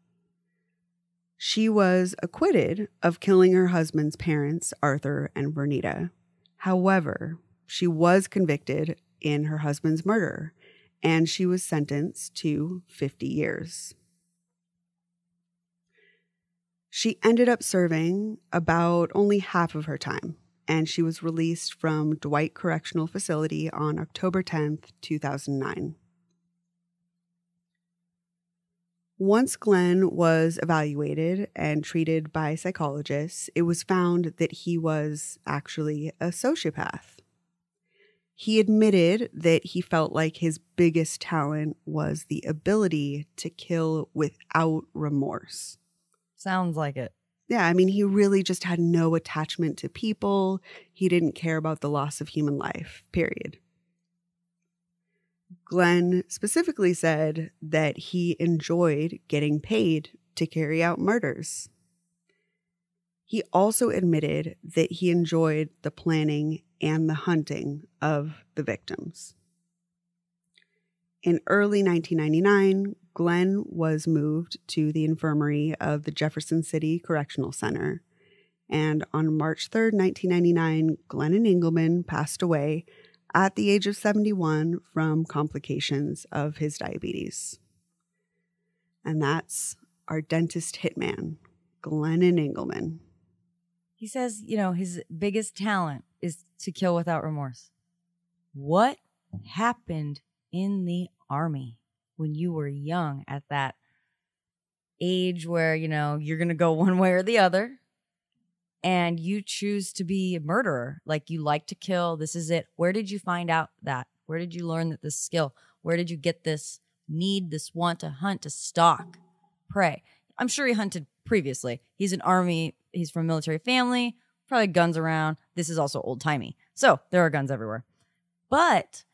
[SPEAKER 1] She was acquitted of killing her husband's parents, Arthur and Vernita. However, she was convicted in her husband's murder, and she was sentenced to 50 years. She ended up serving about only half of her time, and she was released from Dwight Correctional Facility on October 10th, 2009. Once Glenn was evaluated and treated by psychologists, it was found that he was actually a sociopath. He admitted that he felt like his biggest talent was the ability to kill without remorse.
[SPEAKER 2] Sounds like it.
[SPEAKER 1] Yeah, I mean, he really just had no attachment to people. He didn't care about the loss of human life, period. Glenn specifically said that he enjoyed getting paid to carry out murders. He also admitted that he enjoyed the planning and the hunting of the victims. In early 1999, Glenn was moved to the infirmary of the Jefferson City Correctional Center. And on March 3rd, 1999, Glennon Engelman passed away at the age of 71 from complications of his diabetes. And that's our dentist hitman, Glennon Engelman.
[SPEAKER 2] He says, you know, his biggest talent is to kill without remorse. What happened in the Army when you were young at that age where, you know, you're going to go one way or the other and you choose to be a murderer? Like, you like to kill. This is it. Where did you find out that? Where did you learn that this skill? Where did you get this need, this want to hunt, to stalk, prey? I'm sure he hunted previously. He's an Army. He's from a military family. Probably guns around. This is also old timey. So there are guns everywhere. But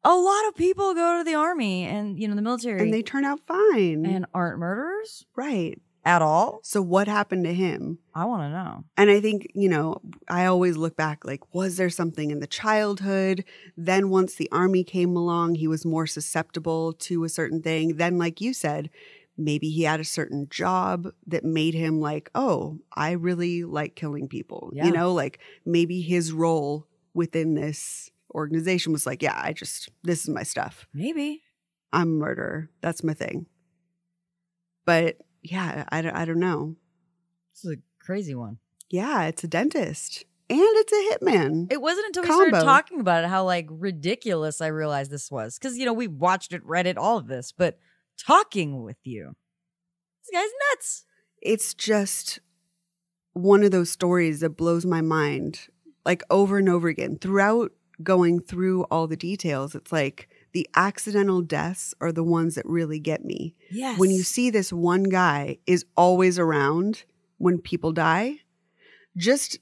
[SPEAKER 2] a lot of people go to the Army and, you know, the military.
[SPEAKER 1] And they turn out fine.
[SPEAKER 2] And aren't murderers
[SPEAKER 1] right.
[SPEAKER 2] at all.
[SPEAKER 1] So what happened to him?
[SPEAKER 2] I want to know.
[SPEAKER 1] And I think, you know, I always look back, like, was there something in the childhood? Then once the Army came along, he was more susceptible to a certain thing. Then, like you said, maybe he had a certain job that made him like, oh, I really like killing people.
[SPEAKER 2] Yeah.
[SPEAKER 1] You know, like maybe his role within this organization was like, yeah, this is my stuff.
[SPEAKER 2] Maybe.
[SPEAKER 1] I'm a murderer. That's my thing. But yeah, I don't know.
[SPEAKER 2] This is a crazy one.
[SPEAKER 1] Yeah, it's a dentist. And it's a hitman.
[SPEAKER 2] It wasn't until we
[SPEAKER 1] Combo.
[SPEAKER 2] started talking about it how, like, ridiculous I realized this was. Because, you know, we watched it, read it, all of this. But talking with you, this guy's nuts.
[SPEAKER 1] It's just one of those stories that blows my mind, like over and over again. Throughout going through all the details, it's like the accidental deaths are the ones that really get me.
[SPEAKER 2] Yes.
[SPEAKER 1] When you see this one guy is always around when people die, just,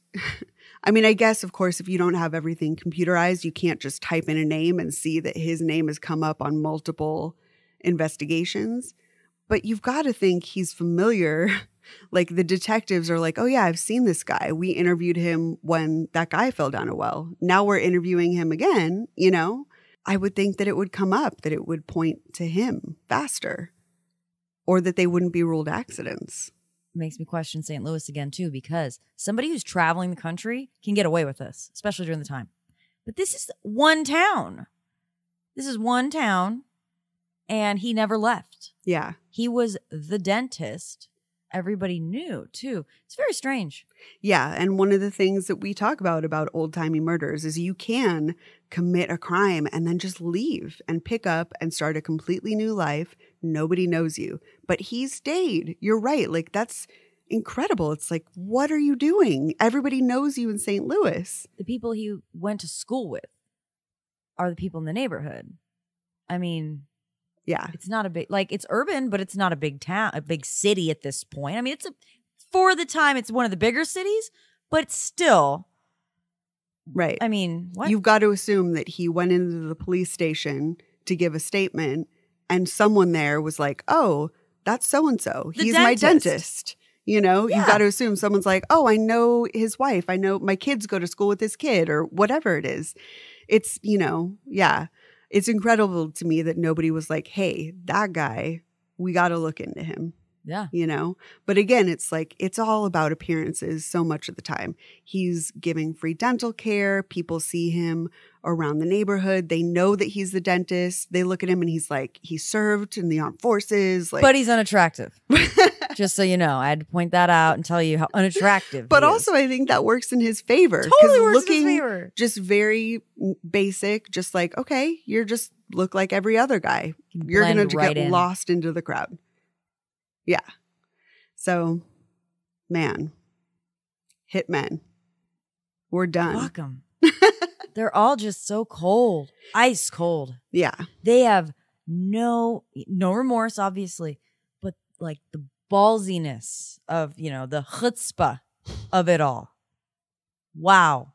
[SPEAKER 1] I mean, I guess, of course, if you don't have everything computerized, you can't just type in a name and see that his name has come up on multiple investigations. But you've got to think he's familiar. Like the detectives are like, oh yeah, I've seen this guy. We interviewed him when that guy fell down a well. Now we're interviewing him again, you know? I would think that it would come up, that it would point to him faster, or that they wouldn't be ruled accidents.
[SPEAKER 2] Makes me question St. Louis again, too, because somebody who's traveling the country can get away with this, especially during the time. But this is one town. This is one town, and he never left.
[SPEAKER 1] Yeah.
[SPEAKER 2] He was the dentist. Everybody knew, too. It's very strange.
[SPEAKER 1] Yeah, and one of the things that we talk about old-timey murders is you can commit a crime and then just leave and pick up and start a completely new life. Nobody knows you. But he stayed. You're right. Like, that's incredible. It's like, what are you doing? Everybody knows you in St. Louis.
[SPEAKER 2] The people he went to school with are the people in the neighborhood. I mean,
[SPEAKER 1] yeah,
[SPEAKER 2] it's not a big, like, it's urban, but it's not a big town, a big city at this point. I mean, for the time, it's one of the bigger cities, but still.
[SPEAKER 1] Right.
[SPEAKER 2] I mean, what?
[SPEAKER 1] You've got to assume that he went into the police station to give a statement, and someone there was like, oh, that's so-and-so. He's my dentist. You know,
[SPEAKER 2] Yeah.
[SPEAKER 1] You've got to assume someone's like, oh, I know his wife. I know my kids go to school with this kid, or whatever it is. It's, you know, yeah. It's incredible to me that nobody was like, hey, that guy, we got to look into him.
[SPEAKER 2] Yeah.
[SPEAKER 1] You know, but again, it's like, it's all about appearances so much of the time. He's giving free dental care. People see him around the neighborhood. They know that he's the dentist. They look at him and he's like, he served in the armed forces. Like,
[SPEAKER 2] But he's unattractive. Just so you know, I had to point that out and tell you how unattractive
[SPEAKER 1] but
[SPEAKER 2] he is.
[SPEAKER 1] also I think that works in his favor.
[SPEAKER 2] Totally
[SPEAKER 1] 'Cause
[SPEAKER 2] works in
[SPEAKER 1] looking
[SPEAKER 2] his favor.
[SPEAKER 1] just very basic, just like, okay, you're just look like every other guy. You're going
[SPEAKER 2] blend
[SPEAKER 1] to
[SPEAKER 2] right
[SPEAKER 1] get
[SPEAKER 2] in.
[SPEAKER 1] lost into the crowd. Yeah. So, man, hitmen, we're done.
[SPEAKER 2] Fuck 'em. They're all just so cold. Ice cold.
[SPEAKER 1] Yeah.
[SPEAKER 2] They have no remorse, obviously, but like the ballsiness of, you know, the chutzpah of it all. Wow.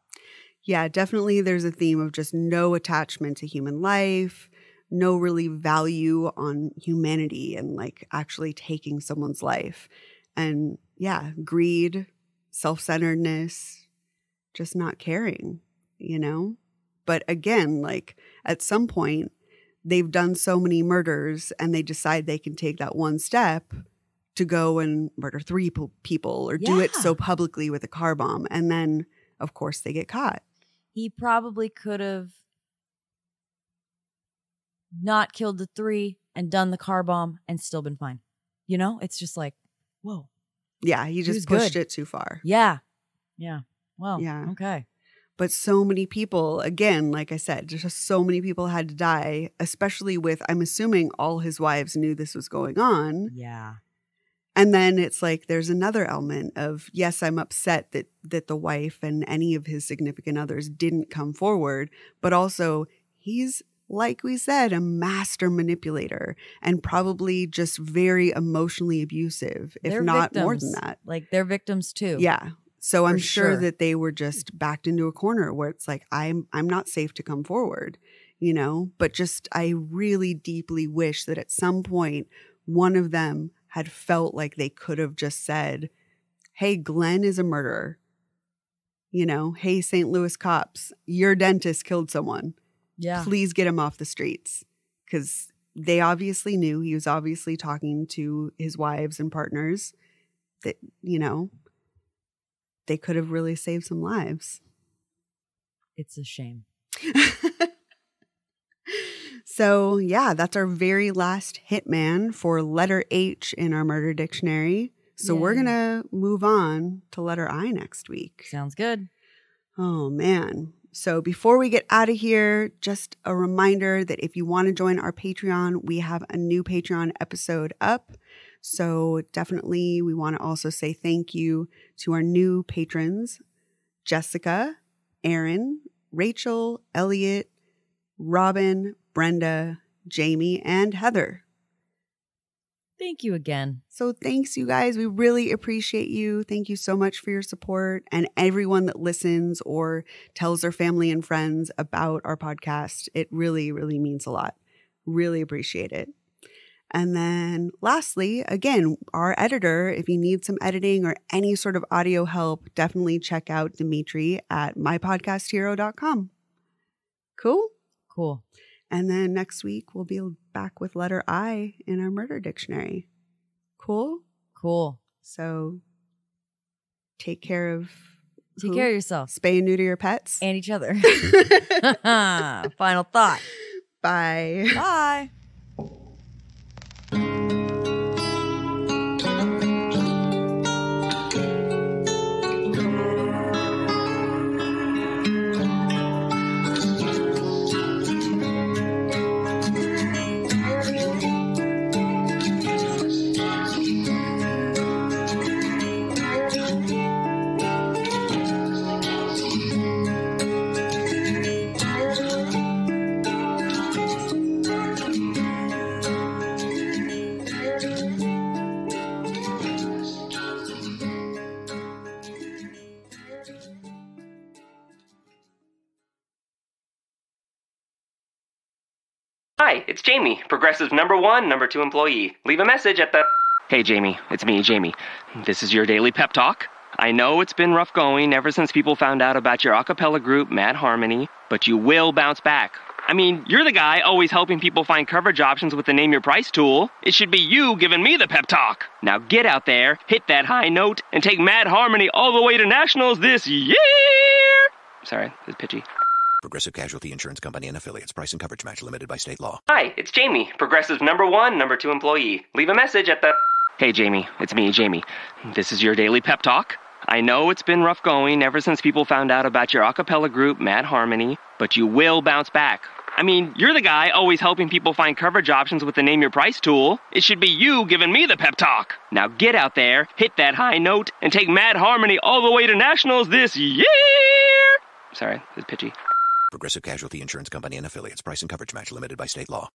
[SPEAKER 1] Yeah, definitely there's a theme of just no attachment to human life, no really value on humanity and like actually taking someone's life. And yeah, greed, self-centeredness, just not caring, you know? But again, like at some point, they've done so many murders and they decide they can take that one step to go and murder 3 people or do it
[SPEAKER 2] Yeah.
[SPEAKER 1] so publicly with a car bomb. And then, of course, they get caught.
[SPEAKER 2] He probably could have not killed the 3 and done the car bomb and still been fine. You know, it's just like, whoa.
[SPEAKER 1] Yeah, he
[SPEAKER 2] was
[SPEAKER 1] just pushed
[SPEAKER 2] good.
[SPEAKER 1] it too far.
[SPEAKER 2] Yeah. Yeah. Well,
[SPEAKER 1] Yeah.
[SPEAKER 2] okay.
[SPEAKER 1] But so many people, again, like I said, just so many people had to die, especially with, I'm assuming all his wives knew this was going on.
[SPEAKER 2] Yeah.
[SPEAKER 1] And then it's like there's another element of, yes, I'm upset that the wife and any of his significant others didn't come forward, but also he's, like we said, a master manipulator and probably just very emotionally abusive, if
[SPEAKER 2] They're
[SPEAKER 1] not more
[SPEAKER 2] victims.
[SPEAKER 1] than that.
[SPEAKER 2] Like they're victims too.
[SPEAKER 1] Yeah. So I'm
[SPEAKER 2] For
[SPEAKER 1] sure
[SPEAKER 2] sure.
[SPEAKER 1] that they were just backed into a corner where it's like, I'm not safe to come forward, you know, but just, I really deeply wish that at some point, one of them had felt like they could have just said, hey, Glenn is a murderer. You know, hey, St. Louis cops, your dentist killed someone.
[SPEAKER 2] Yeah.
[SPEAKER 1] Please get him off the streets. Because they obviously knew, he was obviously talking to his wives and partners that, you know, they could have really saved some lives.
[SPEAKER 2] It's a shame.
[SPEAKER 1] So, yeah, that's our very last hitman for letter H in our murder dictionary. So we're
[SPEAKER 2] Yay.
[SPEAKER 1] going to move on to letter I next week.
[SPEAKER 2] Sounds good.
[SPEAKER 1] Oh, man. So before we get out of here, just a reminder that if you want to join our Patreon, we have a new Patreon episode up. So definitely we want to also say thank you to our new patrons, Jessica, Aaron, Rachel, Elliot, Robin, Brenda, Jamie, and Heather.
[SPEAKER 2] Thank you again.
[SPEAKER 1] So thanks, you guys. We really appreciate you. Thank you so much for your support, and everyone that listens or tells their family and friends about our podcast. It really, really means a lot. Really appreciate it. And then lastly, again, our editor, if you need some editing or any sort of audio help, definitely check out Dimitri at mypodcasthero.com. Cool?
[SPEAKER 2] Cool.
[SPEAKER 1] And then next week, we'll be back with letter I in our murder dictionary. Cool?
[SPEAKER 2] Cool.
[SPEAKER 1] So take care of
[SPEAKER 2] yourself.
[SPEAKER 1] Spay and neuter your pets.
[SPEAKER 2] And each other. Final thought.
[SPEAKER 1] Bye.
[SPEAKER 2] Bye.
[SPEAKER 9] Hi, it's Jamie, Progressive #1, #2 employee. Leave a message at the... Hey, Jamie, it's me, Jamie. This is your daily pep talk. I know it's been rough going ever since people found out about your a cappella group, Mad Harmony, but you will bounce back. I mean, you're the guy always helping people find coverage options with the Name Your Price tool. It should be you giving me the pep talk. Now get out there, hit that high note, and take Mad Harmony all the way to nationals this year! Sorry, it's pitchy.
[SPEAKER 10] Progressive Casualty Insurance Company and Affiliates. Price and coverage match limited by state law.
[SPEAKER 9] Hi, it's Jamie, Progressive #1, #2 employee. Leave a message at the... Hey, Jamie, it's me, Jamie. This is your daily pep talk. I know it's been rough going ever since people found out about your a cappella group, Mad Harmony, but you will bounce back. I mean, you're the guy always helping people find coverage options with the Name Your Price tool. It should be you giving me the pep talk. Now get out there, hit that high note, and take Mad Harmony all the way to nationals this year! Sorry, it's pitchy.
[SPEAKER 10] Progressive Casualty Insurance Company and Affiliates. Price and coverage match limited by state law.